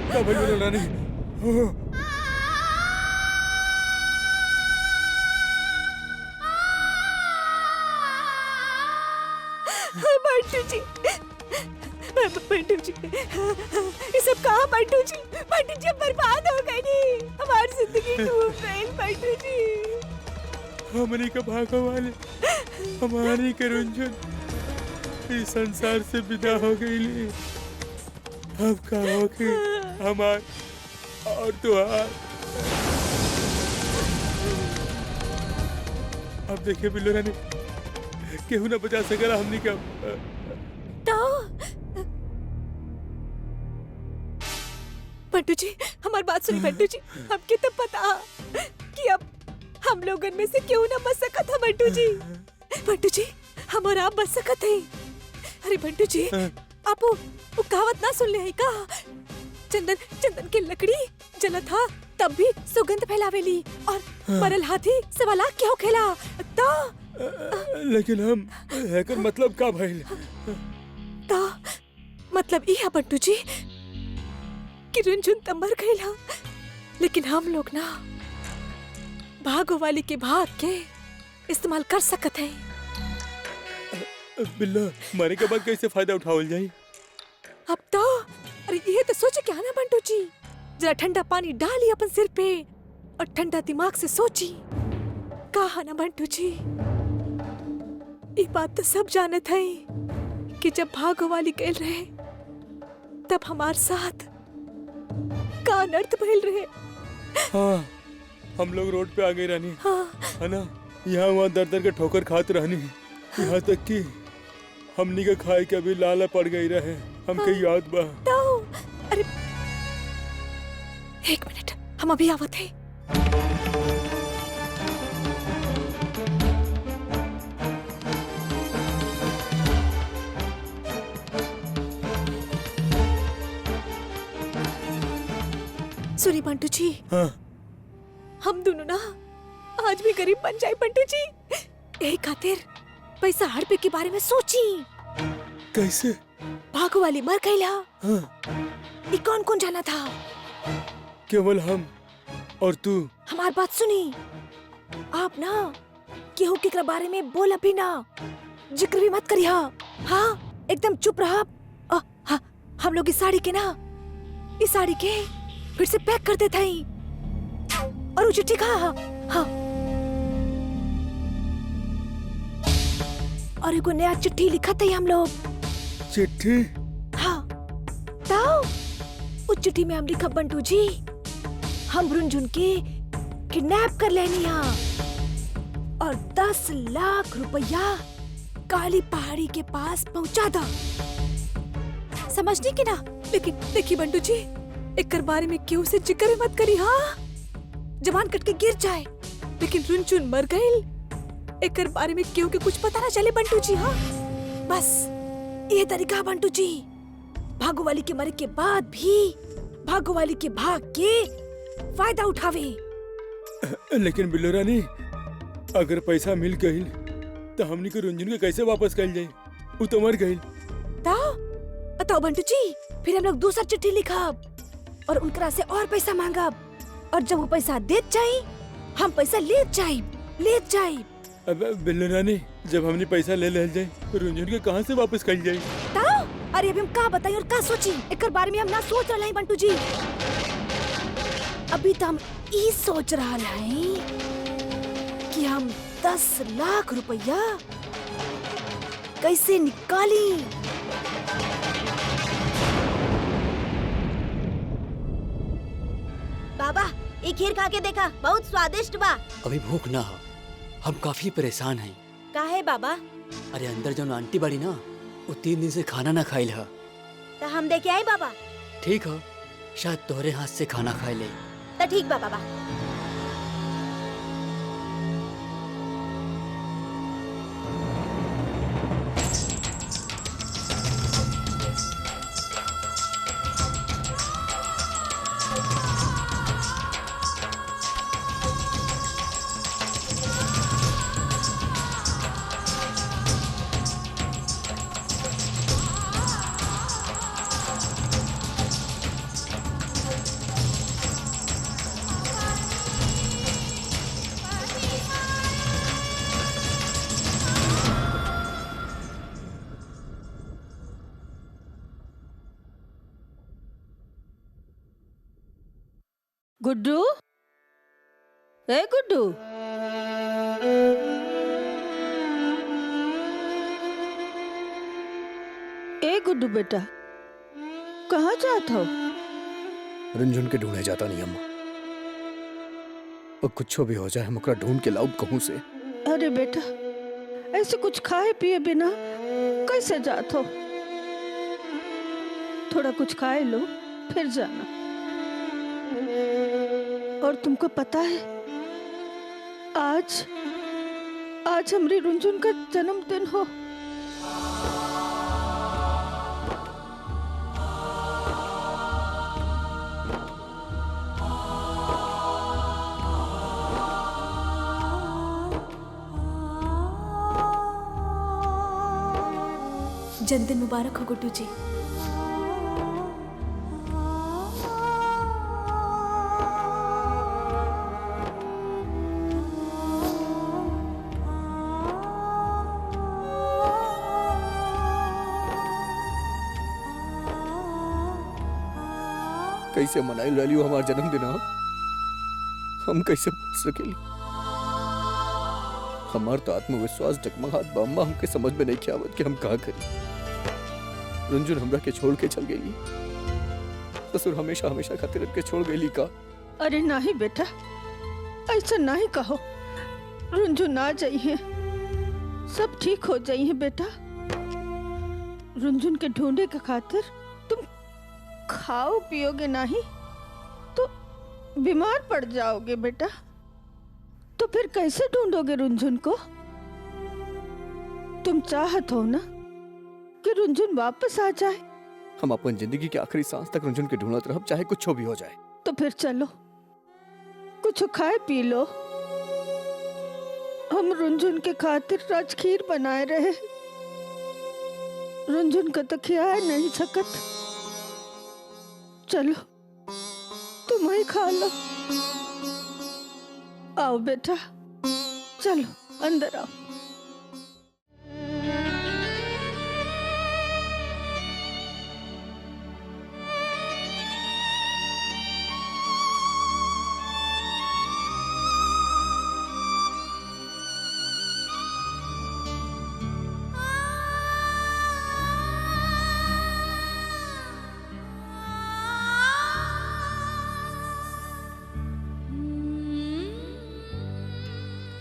क्या भाई बिल्लो रानी? बंटू जी, ये सब कहाँ बंटू जी? बंटू जी बर्बाद हो गई नी, हमारी जिंदगी डूब गई बंटू जी। हमनी का भागो वाले, हमारी के रुंझुन इस संसार से विदा हो गई। अब का हो के हमार और तुहार। अब देखिए बिल्लो रानी, केहू ना बचा सकेला हमनी का। बंटू जी, हमारी बात सुनी बंटू जी। हमके तो पता कि अब हम लोगन में से क्यों ना बच सकत है बंटू जी। बंटू जी, हम और आप बच सकत है। अरे बंटू जी, आप वो कहावत ना सुन ले है का? चंदन की लकड़ी जला था तब भी सुगंध फैलावेली, और मरल हाथी सवा लाख क्यों खेला? तो लेकिन हम हैकर मतलब का भइल? तो मतलब ये है बंटू जी कि रुंझुन तो मर गईला, लेकिन हम लोग ना भागो वाली के भाग के इस्तेमाल कर सकत हैं। बिल्ला, मरे के बाद कैसे फायदा उठावल जाई? अब तो अरे ये तो सोचे क्या ना बंटू जी, जरा ठंडा पानी डाली अपन सिर पे और ठंडा दिमाग से सोची। कहा ना बंटू जी, ये बात तो सब जानत है कि जब भागो वाली गए रहे तब हमार साथ का अनर्थ भइल रहे। हाँ, हम लोग रोड पे आ गए रहनी। हाँ, है ना, यहाँ वहाँ दर दर के ठोकर खाते रहनी, यहाँ तक कि हमनी के खाए के अभी लाला पड़ गई रहे। हमके याद बा। तो अरे एक मिनट, हम अभी आवत है। सुनी बंटू जी, हाँ, हम दोनों ना आज भी गरीब बन जाए बंटू जी। यही खातिर पैसा हड़पे के बारे में सोची। कैसे? भागो वाली मर गईला, हाँ, ये कौन कौन जाना था? केवल हम और तू। हमारी बात सुनी, आप ना केहू के बारे में बोला भी ना, जिक्र भी मत करिया। हाँ, एकदम चुप रहा। हाँ, हम लोग इस साड़ी के ना, इस साड़ी के फिर से पैक कर देते हैं और वो चिट्ठी कहा? हाँ, और एगो नया चिट्ठी लिखा था हम लोग। चिट्ठी? हाँ, तो उस चिट्ठी में हम लिखा बंटू जी हम रुनझुन के किडनैप कर लेनी यहाँ और 10 लाख रुपया काली पहाड़ी के पास पहुंचा दो। समझने की ना? लेकिन देखिए बंटू जी, एक बारे में क्यों से जिक्र मत करी। हाँ, जवान कट के गिर जाए, लेकिन रुनझुन मर गई। एक बारे में क्यों के कुछ पता ना चले बंटू जी। हाँ, बस ये तरीका बंटू जी, भागो वाली के मरे के बाद भी भागो वाली के भाग के फायदा उठावे। लेकिन बिल्लो रानी, अगर पैसा मिल गई तो हमनी को रुनझुन के कैसे वापस कर जाए? वो तो मर गई। बताओ बंटू जी, फिर हम लोग दूसरा चिट्ठी लिखब और उनकरा से और पैसा मांगब, और जब वो पैसा देत जाए हम पैसा ले जाए। अब बिल्लो रानी, जब हमने पैसा ले जाए तो रुनझुन के कहाँ से वापस कर जाए? अरे अभी हम का बताई और का सोची, एक बारे में हम ना सोच रहे हैं बंटू जी। अभी तो हम ई सोच रहा है कि हम 10 लाख रुपया कैसे निकाली। बाबा, एक खीर खा के देखा, बहुत स्वादिष्ट बा। अभी भूख ना हो, हम काफी परेशान हैं। काहे बाबा? अरे अंदर जो आंटी बड़ी ना, वो 3 दिन से खाना ना खाइल है। तो हम देखे आई बाबा। ठीक हो, शायद तोहरे हाथ से खाना खाए ले। तो ठीक बा बाबा। गुड्डू, ए गुड्डू, ए गुड्डू बेटा, कहाँ जात हो? रुनझुन के ढूंढे जाता नहीं अम्मा। और कुछ भी हो जाए, हम ओकरा ढूंढ के लाऊब कहूँ से। अरे बेटा, ऐसे कुछ खाए पिए बिना कैसे जात हो? थोड़ा कुछ खाए लो फिर जाना। और तुमको पता है, आज हमारी रुनझुन का जन्मदिन हो। जन्मदिन मुबारक हो गुड्डू जी। कैसे मनाई रही हो हमारा जन्मदिन? हम कैसे भूल सकेली? हमार तो आत्मविश्वास डगमगात बा अम्मा। हमके समझ में नहीं क्या आवत कि हम का करी। रुनझुन हमरा के छोड़ के चल गई। ससुर हमेशा हमेशा खातिर के छोड़ गई का? अरे नहीं बेटा, ऐसा नहीं कहो। रुनझुन आ जाई है, सब ठीक हो जाई है बेटा। रुनझुन के ढूंढे के खातिर तुम खाओ पियोगे नहीं तो बीमार पड़ जाओगे बेटा। तो फिर कैसे ढूंढोगे रुनझुन को? तुम चाहत हो ना कि रुनझुन वापस आ जाए? हम अपन जिंदगी के आखिरी सांस तक रुनझुन के ढूंढत रहब, चाहे कुछ भी हो जाए। तो फिर चलो कुछ खाए पी लो। हम रुनझुन के खातिर राजखीर बनाए रहे। रुनझुन का तो खिया नहीं सकत। चलो तुम ही खा लो। आओ बेटा, चलो अंदर आओ।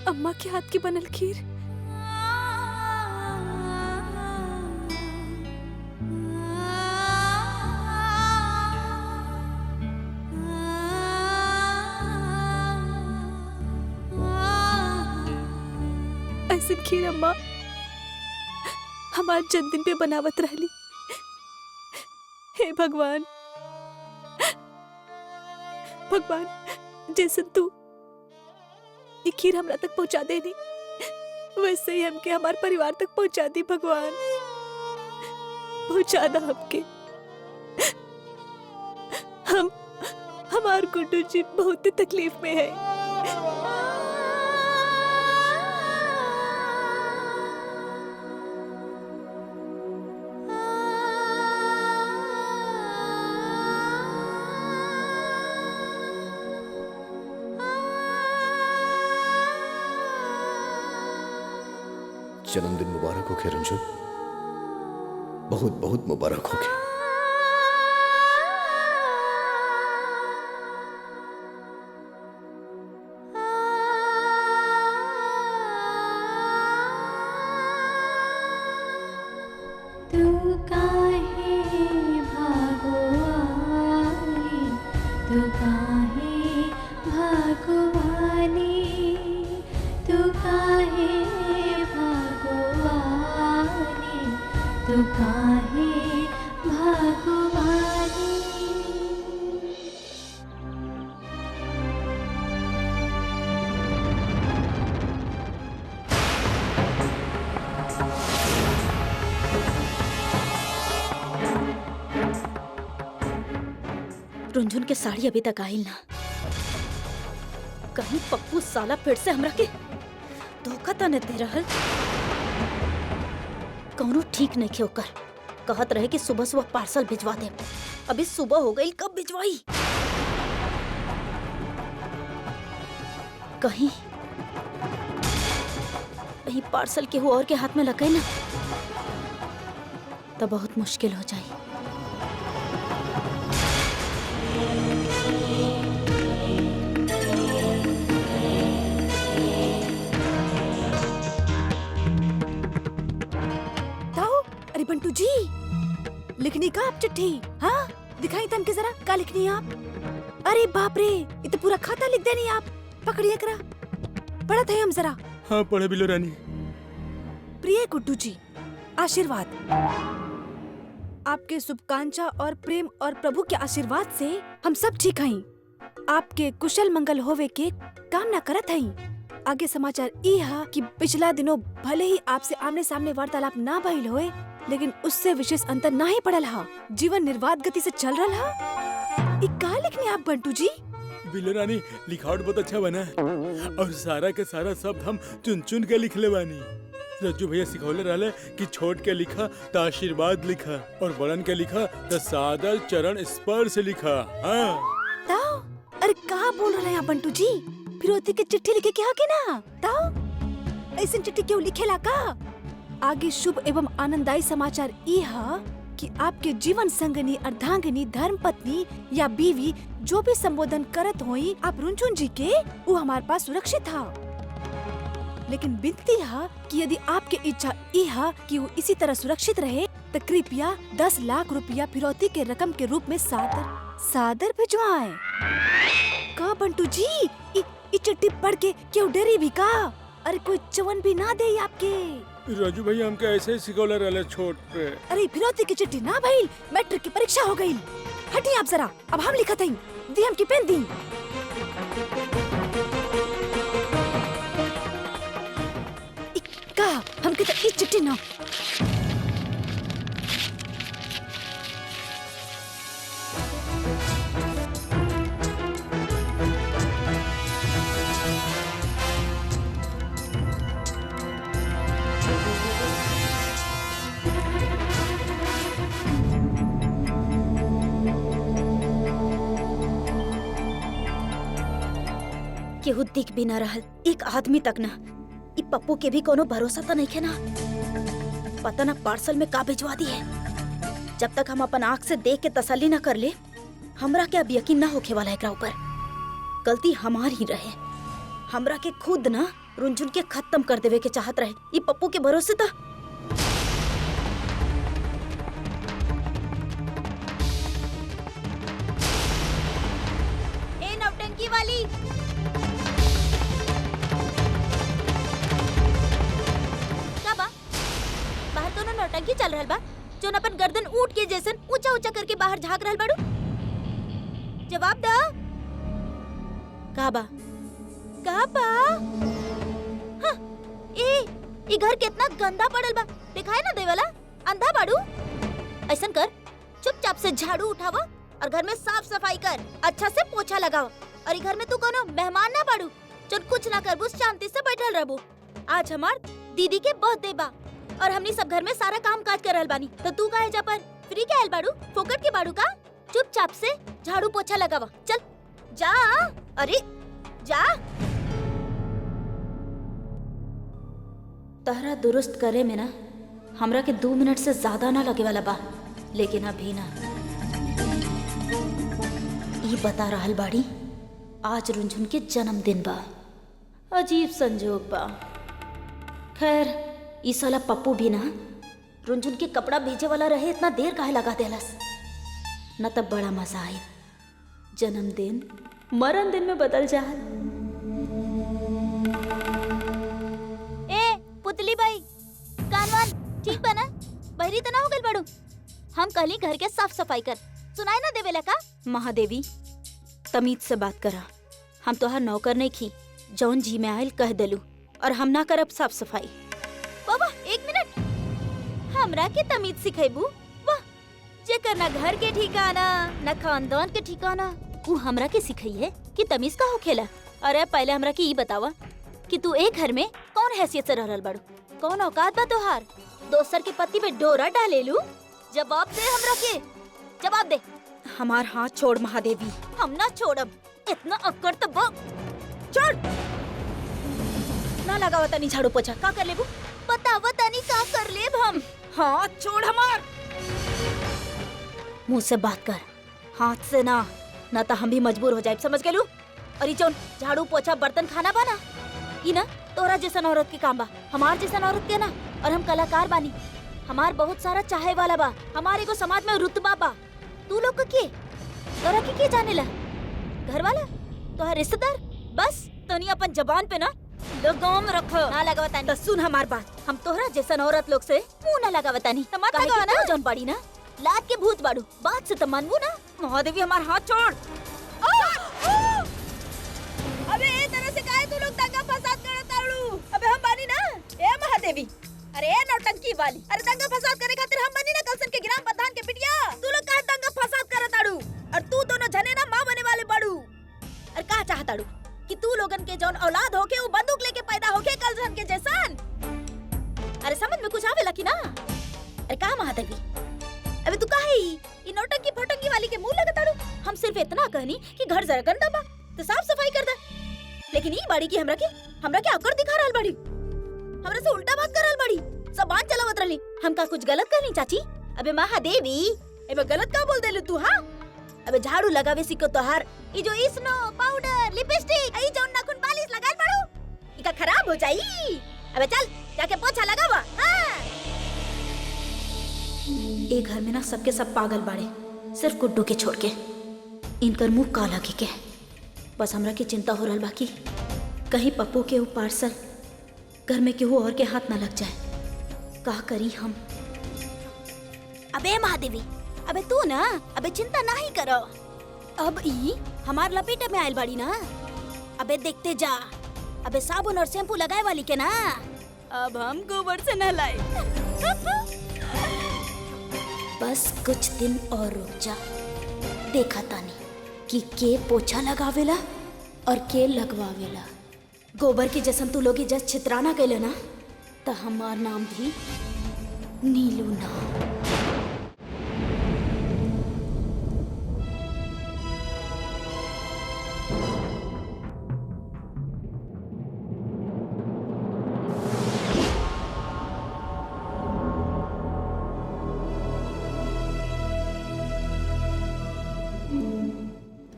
अम्मा के हाथ की बनल खीर। ऐसे खीर अम्मा हमार जन्मदिन पे बनावत रहली। हे भगवान, भगवान जैसे तू ये खीर हमरा तक पहुंचा देनी, वैसे ही हमके हमारे परिवार तक पहुंचा दी। भगवान पहुंचा दा हमके। हमार गुड्डू जी बहुत तकलीफ में है। जन्मदिन मुबारक हो के रंजू, बहुत बहुत मुबारक हो के। तू काहे भागवानी, तू काहे भागवानी, तू काहे भागवानी, तू काहे भागवानी। रुंझुन के साड़ी अभी तक आइल ना। कहीं पप्पू साला फिर से हमरा के धोखा तो न दे रहल। कौनो ठीक नहीं खे ओकर। कहत रहे कि सुबह सुबह पार्सल भिजवा दे। अभी सुबह हो गई, कब भिजवाई? कहीं कहीं पार्सल केहू और के हाथ में लगे ना तो बहुत मुश्किल हो जाए। अरे बंटू जी, लिखनी का आप चिट्ठी? हाँ दिखाई तम के जरा, का लिखनी आप? अरे बाप रे, ये तो पूरा खाता लिख देनी आप। पकड़िए करा, पढ़ा थे हम जरा। हाँ पढ़े बिलो रानी। प्रिय गुड्डू जी, आशीर्वाद। आपके शुभकांक्षा और प्रेम और प्रभु के आशीर्वाद से हम सब ठीक हई। आपके कुशल मंगल होवे के कामना करत हई। आगे समाचार ई हा कि पिछला दिनों भले ही आपसे आमने सामने वार्तालाप ना भइल होए, लेकिन उससे विशेष अंतर ना ही पड़ल हा। जीवन निर्वाध गति से चल रहा हा। ई का लिखनी आप बंटू जी? बिलो रानी, लिखावट बहुत अच्छा बना है और सारा के सारा शब्द हम चुन चुन के लिख ले बानी। रज्जू भैया सिखौले रहले कि छोट के लिखा तो आशीर्वाद लिखा और बड़न के लिखा तो सादर चरण स्पर्श लिखा। हाँ ताओ, अरे कहाँ बोल रहे हैं आप बंटू जी? फिरौती के चिट्ठी लिखे क्या के ना? ताओ, ऐसी चिट्ठी क्यों लिखेला का? आगे शुभ एवं आनंददायी समाचार ई हा कि आपके जीवन संगनी, अर्धांगिनी, धर्म पत्नी या बीवी जो भी संबोधन करत होई आप रुंझुन जी के, वो हमारे पास सुरक्षित था। लेकिन बिनती हा कि यदि आपके इच्छा ई हा कि वो इसी तरह सुरक्षित रहे तो कृपया 10 लाख रुपया फिरौती के रकम के रूप में सादर भिजवाएं। का बंटू जी, ई चिट्ठी पढ़ के क्यों डरी भी का? अरे कोई चवन भी ना दे आपके। राजू भैया हमके ऐसे ही सिखौले रहले छोट पे। अरे फिरौती की चिट्ठी ना भइल, मैट्रिक की परीक्षा हो गई। हटिए आप जरा, अब हम लिखत हई। दी हमकी पेन दी। का हमके तो ई चिट्ठी ना। केहू दिख भी ना रहल, एक आदमी तक ना। इ पप्पू के भी कोनो भरोसा तो नहीं है ना। पता ना पार्सल में का भिजवा दी है। जब तक हम अपन आँख से देख के तसल्ली न कर ले, हमरा के अब यकीन ना होखे वाला एकरा ऊपर। गलती हमारी रहे। हमरा के खुद ना रुनझुन के खत्म कर देवे के चाहत रहे। ई पप्पू के भरोसे था। ए नौटंकी वाली, का बा? बाहर दोनों नौटंकी चल रहल बा, जोन अपन गर्दन ऊंट के जैसन ऊंचा ऊंचा करके बाहर झांक रहल बाड़ू। जवाब दा। का बा? का बा? हाँ, ए घर कितना गंदा पड़ल बा, दिखाई ना देवला? अंधा बाड़ू? ऐसन कर, चुपचाप से झाड़ू उठावा और घर में साफ सफाई कर, अच्छा से पोछा लगावा। और ई घर में तू कोनो मेहमान ना बाड़ू, जो कुछ ना करबू, शांति से बैठल रहबू। आज हमार दीदी के बर्थडे बा और हमनी सब घर में सारा काम काज कर रहल बानी, तो तू काहे जा पर फ्री के आइल बाड़ू? फोकट के बाड़ू का? चुपचाप से झाड़ू पोछा लगावा, चल जा। अरे जा। तहरा दुरुस्त करे में ना हमरा के 2 मिनट से ज्यादा ना लगे वाला बा, लेकिन अभी ना। ई बता रहल बाड़ी आज रुनझुन के जन्मदिन बा। अजीब संजोग बा। खैर ई साला पप्पू भी ना रुनझुन के कपड़ा भेजे वाला रहे, इतना देर काहे लगा देलस? न तब बड़ा मजा आई। जन्मदिन मरण दिन में बदल जा। ए पुतली भाई, कानवान ठीक बना? बहरी तो ना हो गइल बड़ू? हम कहली घर के साफ सफाई कर, सुनाई ना देवेला का? महादेवी तमीज से बात करा। हम तोहार नौकर नहीं खी, जौन जी में आयल कह देलू, और हम ना करब साफ सफाई। बाबा 1 मिनट, हमरा के तमीज सिखेबू? वाह, जेकर ना घर के ठिकाना ना खानदान के ठिकाना, वो हमरा के सिखाई है कि तमीज का होखेला। अरे पहले हमरा के ई बतावा कि तू एक घर में कौन हैसियत से रहल बाड़ू? कौन औकात बा तोहार? दोसर के पत्ती पे डोरा डाले लू? जवाब दे हमरा के, जवाब दे। हमार हाथ छोड़ महादेवी, हम ना छोड़ब। इतना अक्कड़ तो बा, छोड़। ना लगावा तनी झाड़ू पोछा, का कर लेबू? बतावा तनी का कर लेब हम? हाथ छोड़ हमार। मुंह से बात कर, हाथ से ना, ना तो हम भी मजबूर हो जाए, समझ गेलू? और ई जौन झाड़ू पोछा बर्तन खाना बा ना, ई ना तोरा जैसन औरत के काम बा, हमार जैसन औरत के ना। और हम कलाकार बानी, हमार बहुत सारा चाहे वाला बा, हमारे को समाज में रुतबा बा। तू लोग के तोरा के जानेला? घर वाला? तोहर रिश्तेदार? बस तनी अपन जबान पे ना लगाम रख। ना लगावतानी तो सुन हमार बात, हम तोहरा जैसन औरत लोग से मुंह ना लगावतानी। मत लगावा ना, जौन पड़ी ना लात के भूत बाड़ू, बात से तो मानबू ना। महादेवी हमार हाथ छोड़। अबे ए तरह से काहे तू लोग दंगा फसाद करत आड़ू? अबे हम बानी ना ए महादेवी। अरे ए नौटंकी वाली, अरे दंगा फसाद करे खातिर हम बानी ना कलसन के ग्राम प्रधान के बिटिया। तू लोग काहे दंगा फसाद करत आड़ू? और तू दोनों जने ना मां बने वाले बाड़ू। और का चाहत आड़ू कि तू लोगन के जौन औलाद होके वो बंदूक लेके पैदा होके कलसन के जैसन? अरे समझ में कुछ आवेला कि ना? अरे का महादेवी, अबे तू काहे ई नौटंकी फटंकी वाली के मुंह लगत आड़ू? हम सिर्फ इतना कहनी कि घर जरा गंदा बा तो साफ सफाई कर दे, लेकिन ई बाड़ी की हमरा के आकर दिखा रहल बाड़ी, हमरा से उल्टा बात कर रहल बाड़ी, जबान चलावत रहली। हम का कुछ गलत कहनी चाची? अबे महादेवी, एमे गलत का बोल देलू तू? हां अबे झाड़ू लगावे सिको तोहार ई जो स्नो पाउडर लिपस्टिक ई जो नाखून पालिश लगाल बाड़ू, ई का खराब हो जाई। अबे चल जाके पोछा लगावा। हां ए घर में ना सबके सब पागल बाड़े, सिर्फ गुड्डू के छोड़ के। इनकर मुंह काला के बस हमरा के चिंता हो रहल बाकी कहीं पप्पू के वो पार्सल घर में केहू और के हाथ ना लग जाए। का करी हम? अबे महादेवी, अबे तू ना अबे चिंता ना ही करो, अब ई हमार लपेटे में आयल बाड़ी ना। अबे देखते जा, अबे साबुन और शैम्पू लगाए वाली के ना अब हम गोबर से नहलाए। बस कुछ दिन और रुक जा, देखा तानी कि के पोछा लगावेला और के लगवावेला। गोबर के जैसन तू लोग जस छितराना कैले ना तो हमार नाम भी नीलू ना।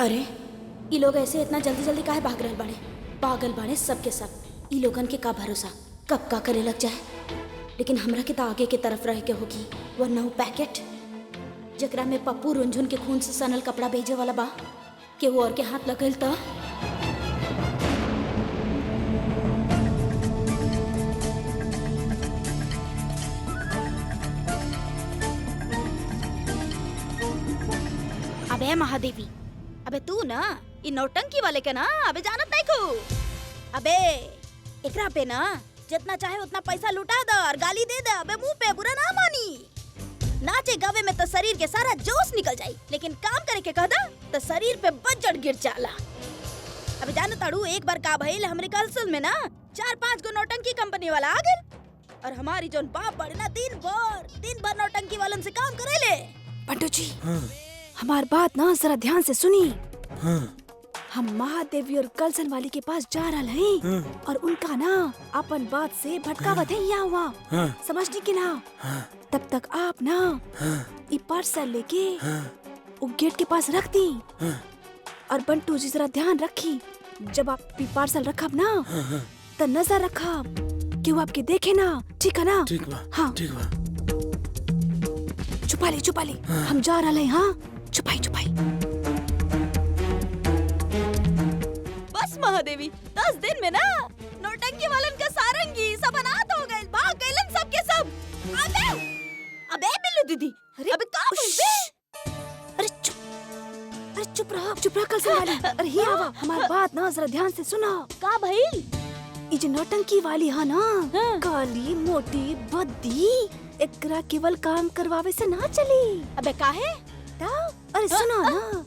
अरे ये लोग ऐसे इतना जल्दी जल्दी काहे भाग रहे बाड़े? पागल बाड़े सबके सब। ई लोगन के का भरोसा कब का करे लग जाए। लेकिन हमरा के तो आगे के तरफ रह के होगी, वरना वो पैकेट जकरा में पप्पू रुंझुन के खून से सनल कपड़ा भेजे वाला बा के वो और के हाथ लगल त अबे महादेवी, अबे तू ना इ नौटंकी वाले के ना अबे जानत नहीं को। अबे एकरा पे ना जितना चाहे उतना पैसा लुटा दो और गाली दे दे, अबे मुंह पे बुरा ना मानी। नाचे गावे में तो शरीर के सारा जोश निकल जाई, लेकिन काम करे के कहदा तो शरीर पे बज्जड़ गिर जाला। अबे जान ताड़ू एक बार का भइल, हमरे कलसल में ना 4-5 गो नौटंकी कंपनी वाला आ गए और हमारी जोन बाप बड़े ना दिन भर नौटंकी वालन से काम करेले। बंटू जी हमार बात ना जरा ध्यान से सुनी। हम महादेवी और कलसन वाली के पास जा रहा है और उनका ना अपन बात से भटकावत है यहाँ हुआ, समझने की ना। तब तक आप ना ये पार्सल लेके वो गेट के पास रख दी और बंटू जी जरा ध्यान रखी, जब आप ये पार्सल रखब ना तो नजर रखब कि वो आपके देखे ना, ठीक है ना? ठीक बा, हाँ ठीक बा। छुपा ली हम जा रहा है। हाँ छुपाई बस महादेवी 10 दिन में ना नौटंकी वालन का सारंगी सब अनाथ हो गए, भाग गए सब के सब। अबे बिल्लू दीदी, अबे का बोल बे? अरे चुप रहा कलसन वाली। अरे ही आवा, हमारी बात ना जरा ध्यान से सुना। का भइल? ये जो नौटंकी वाली है ना, काली मोटी बद्दी, एकरा केवल काम करवावे से ना चली। अबे काहे? अरे सुनो ना,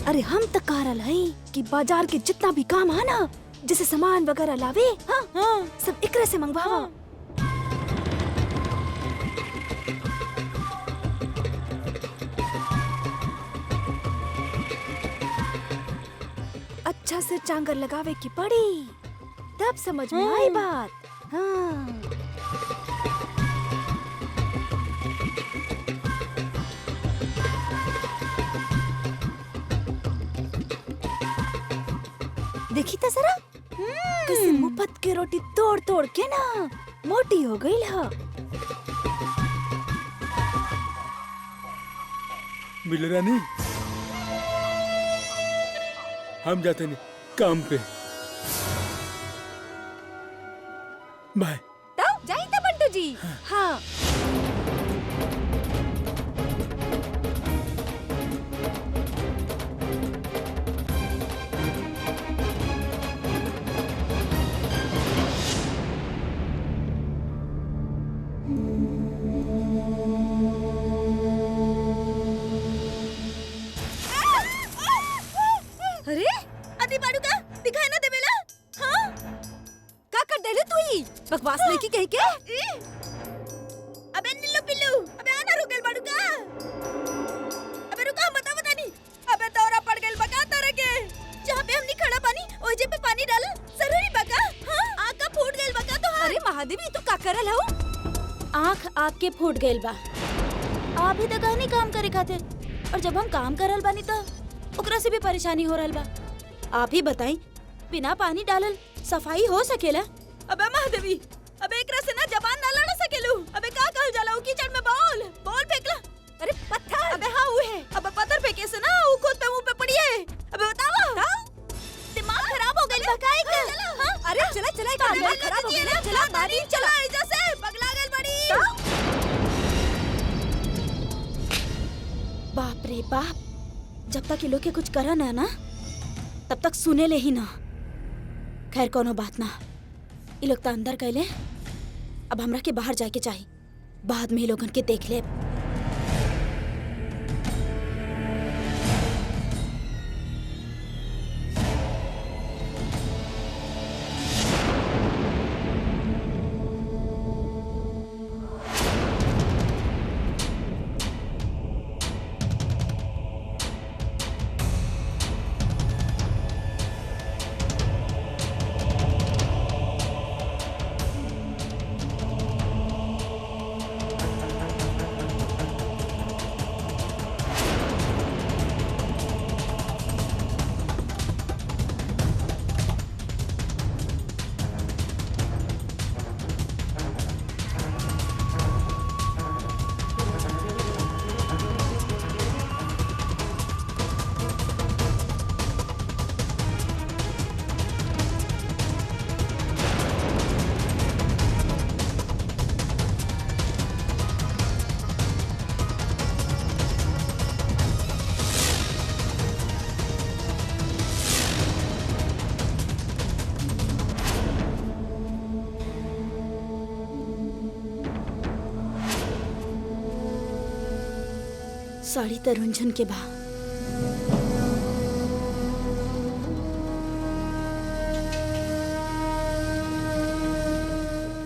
अरे हम तो कह रहा है कि बाजार के जितना भी काम है ना, जैसे सामान वगैरह लावे, हाँ, सब एकरे से मंगवावा। अच्छा से चांगर लगावे की पड़ी, तब समझ में आई बात। हाँ देखी तो जरा, किसी मुफ्त के रोटी तोड़ के ना मोटी हो गई है। मिल रानी, हम जाते नहीं काम पे। बाय। जाइए तो बंटू जी। हाँ अरे आदि बाड़ू का दिखाई ना देवेला? हाँ का कर देले तू ही बकवास नहीं की कह के। अबे नीलू पिल्लू, अबे आना रुक गइल बाड़ू का। अबे रुका, बता नहीं। अबे दौरा पड़ गइल बका तारे के, जहाँ पे हमनी खड़ा पानी ओइ जे पे पानी डाल जरूरी बका। हाँ आँख का फूट गइल बका तो। अरे महादेवी तू का करल हो? आँख आपके फूट गइल बा। आप ही तो कहनी काम करे खातिर, और जब हम काम करल बानी तो ओकरा से भी परेशानी हो रहल बा। आप ही बताई, बिना पानी डालल सफाई हो सकेला? अबे महादेवी, अबे एकरा से ना जबान ना लड़ा सकेलू। अबे का कहल जाला उ कीचड़ में बॉल फेंकला। अरे पत्थर। अबे हाँ वो है। अबे पत्थर फेंके से ना उ खुद पे मुंह पे पड़ी है। अबे बतावा, दिमाग खराब हो गइल बा काहे के? अरे चला दिमाग खराब हो गया। चला मारी, चला ऐजा से पगला गइल बड़ी। बाप रे बाप, जब तक ये लोग के कुछ करा ना तब तक सुने ले ही ना। खैर कोनो बात ना, ये लोग तो अंदर गए, अब हमरा के बाहर जाके चाहिए, बाद में ये लोगन के देख ले। साड़ी त रुंझुन के बा।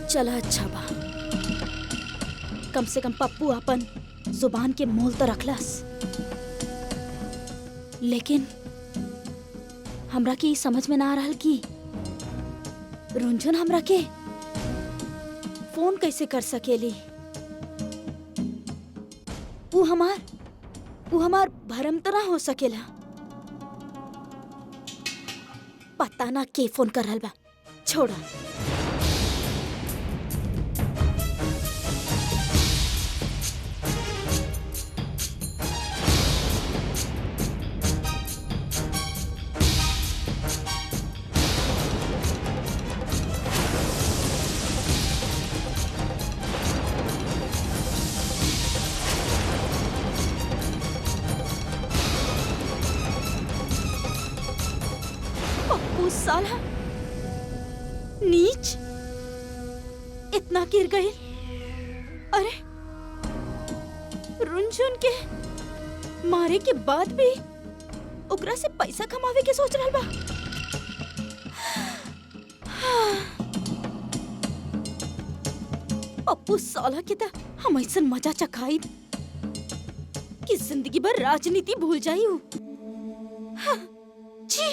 चला अच्छा बा, कम से कम पप्पू अपन जुबान के मोल तो रखलस। लेकिन हमरा के ई समझ में ना आ रहल कि रुंझुन हमरा के फोन कैसे कर सकेली। वो हमार भरम तो ना हो सकेला। पता ना के फोन कर रहल बा, छोड़ा। पप्पू साला नीच इतना गिर गए। अरे रुंझुन के मारे के बाद भी ओकरा से पैसा कमावे के सोच रहल बा। पप्पू साला के त हम ऐसन मजा चखाई कि जिंदगी भर राजनीति भूल जाई। छी।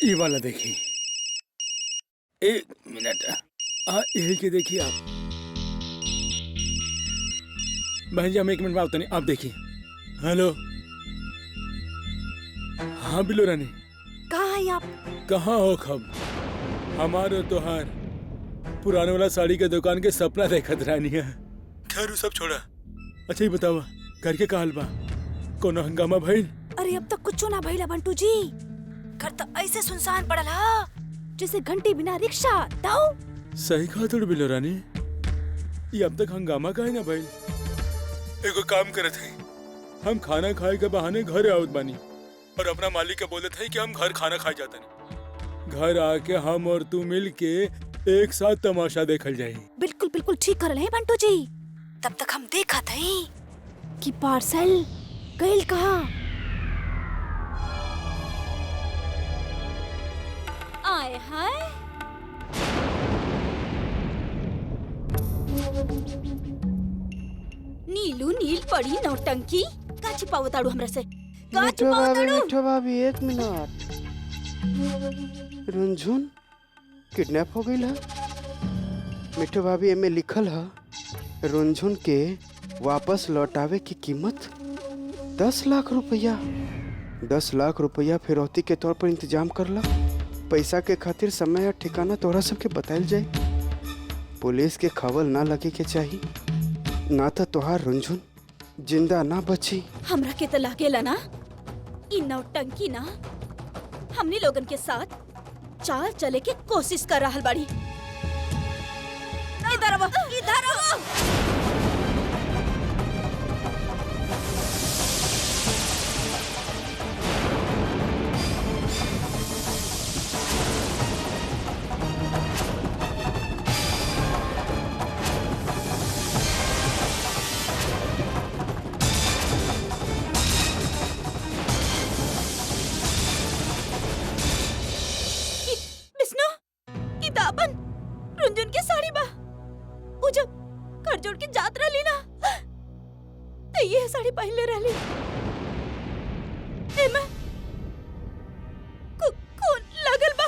ये वाला देखिए, 1 मिनट। यही के देखिए आप। बहन जी हम 1 मिनट में आता नहीं, आप देखिए। हेलो, हाँ बिलो रानी, कहाँ हैं आप? कहाँ हो खब? हमारे तोहार पुराने वाला साड़ी के दुकान के सपना देखत रानी है। खैर सब छोड़ा। अच्छा ये बतावा, घर के का हाल बा? कोनो हंगामा भइल? अरे अब तक कुछ ना भइला बंटू जी। घर तो ऐसे सुनसान पड़ल हा जैसे घंटी बिना रिक्शा दाऊ। सही कहा थोड़ी बिलो रानी, ये अब तक हंगामा काहे ना भइल? एगो काम करत है, हम खाना खाए के बहाने घर आवत बानी और अपना मालिक के बोलत है कि हम घर खाना खाए जाते नहीं। घर आके हम और तू मिल के एक साथ तमाशा देखल जाए। बिल्कुल बिल्कुल ठीक करल है बंटू जी। तब तक हम देखा थे कि पार्सल गइल कहाँ। आए हाय, नीलू नील पड़ी नौटंकी। का छिपावताड़ू हमरा से? का छिपावताड़ू? मिठो भाभी 1 मिनट। रुंझुन किडनैप हो गई है। मिठो भाभी एमे लिखल है रुंझुन के वापस लौटावे की कीमत 10 लाख रुपया। 10 लाख रुपया फिरौती के तौर पर इंतजाम करला। पैसा के खातिर समय और ठिकाना तोहरा सबके बताइल जाए। पुलिस के खबर ना लगे के चाहिए, ना तो तोहार रुंझुन जिंदा ना बची। हमरा के तो लागेला ना इ नौटंकी ना हमनी लोगन के साथ चाल चले के कोशिश कर रहल बाड़ी। इधर आओ, इधर आओ। रुंझुन के साड़ी बा। उ जब घर जोड़ के जात रहली ना तो ये साड़ी पहनले रहली। एमे कौन लगल बा?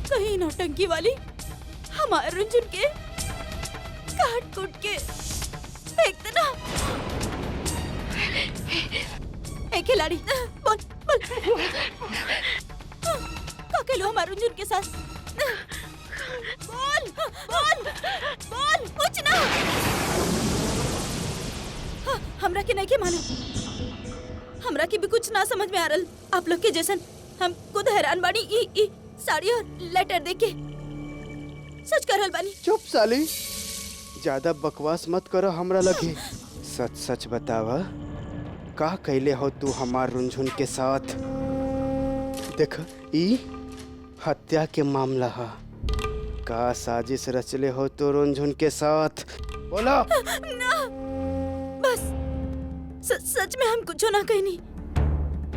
कहीं नौटंकी वाली हमारे रुंझुन के काट कूट के फेंक देना। ए खिलाड़ी बोल बोल, लो हमारे रुंझुन के साथ बोल बोल बोल कुछ ना। हमरा के नहीं के मालूम, हमरा के भी कुछ ना समझ में आ रहल। आप लोग के जैसन हम खुद हैरान बानी ई साड़ी और लेटर देके। सच कर रहल बानी। चुप साली, ज्यादा बकवास मत करो हमरा लगे। सच सच बतावा, का कैले हो तू हमार रुंझुन के साथ? देख, ई हत्या के मामला है। का साजिश रचले हो तो रुंझुन के साथ? बोलो। ना, बस सच में हम कुछ ना कहनी।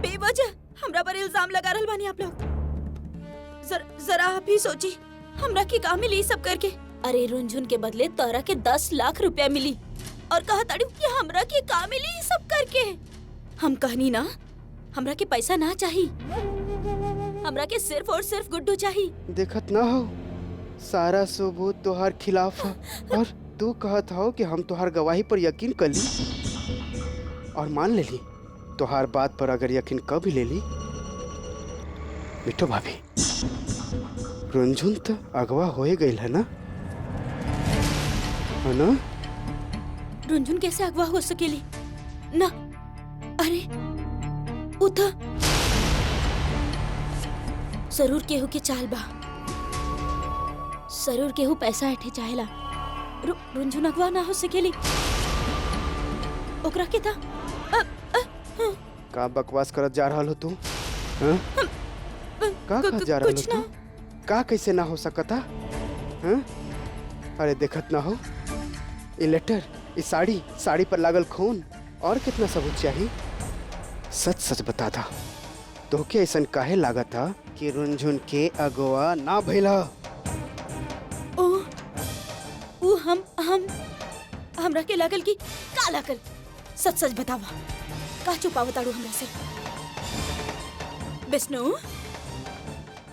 बेवजह हमरा पर इल्जाम लगा रहल बानी आप लोग। जरा आप ही सोची, हमरा की का मिली सब करके? अरे रुंझुन के बदले तोरा के 10 लाख रुपया मिली और कहा ताड़ी कि हमरा की का मिली सब करके। हम कहनी ना, हमरा के पैसा ना चाहिए, हमरा के सिर्फ और सिर्फ गुड्डू चाहिए। देखत ना हो, सारा सबूत तोहार खिलाफ है और तू कहत हो कि हम तोहार गवाही पर यकीन कर ली और मान ले ली। तोहार बात पर अगर यकीन कर भी ले ली, मिठो भाभी, रुंझुन तो अगवा होए गई है ना? रुंझुन कैसे अगवा हो सकेली? ना, अरे उठा, जरूर केहू के चाल बा, जरूर केहू पैसा ऐठे चाहेला। रुंझुन अगवा ना हो सकेली। ओकरा के था का बकवास करत जा रहा हो तू? हाँ? का कहत जा रहा हो तू? का कैसे ना हो सकता? हाँ? अरे देखत ना हो, ये लेटर, ये साड़ी पर लागल खून, और कितना सबूत चाहिए? सच सच बता था, तो के ऐसा काहे लागा था कि रुंझुन के अगवा ना भइला? ओ हमरा के लागल कि का लागल? सच सच बतावा, का छुपावताड़ू हमरा से? विष्णु,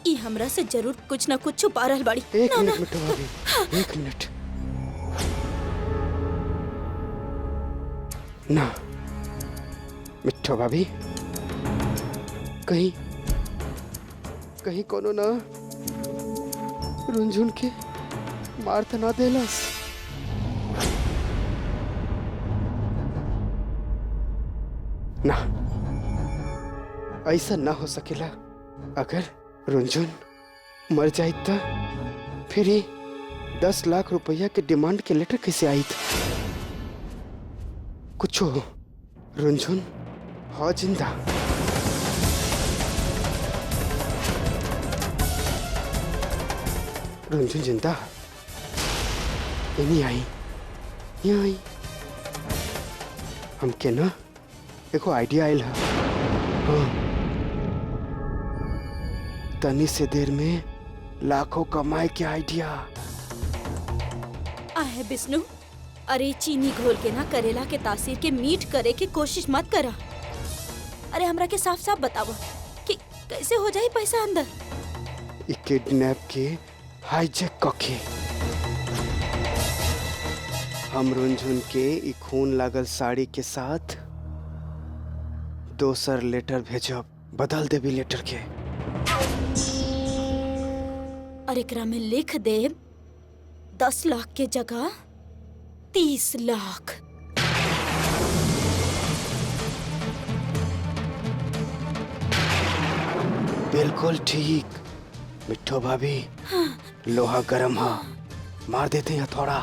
ई हमरा से जरूर कुछ ना कुछ छुपा रहल बाड़ी। एक मिनट मिठो भाभी, एक मिनट। ना मिठो भाभी, कहीं कोनो ना रुंझुन के मार त ना देलस? ना, ऐसा ना हो सकेला। अगर रुंझुन मर जाई तो फिर ही 10 लाख रुपया के डिमांड के लेटर कैसे आई था? कुछ हो, रुंझुन हो जिंदा। रुंझुन जिंदा नहीं आई, यहाँ आई। हमके ना देखो आइडिया आयल है। हाँ, तनी से देर में लाखों कमाए के आइडिया। आहे विष्णु, अरे चीनी घोल के ना करेला के तासीर के मीठ करे के कोशिश मत करा। अरे हमरा के साफ साफ बतावा कि कैसे हो जाए पैसा अंदर? किडनैप के हाईजैक कके हम रुंझुन के ई खून लागल साड़ी के साथ दोसर लेटर भेजब, बदल देबी लेटर के। और एकरा में लिख दे 10 लाख के जगह 30 लाख। बिल्कुल ठीक मिठो भाभी। हाँ। लोहा गरम है, मार देते हैं थोड़ा।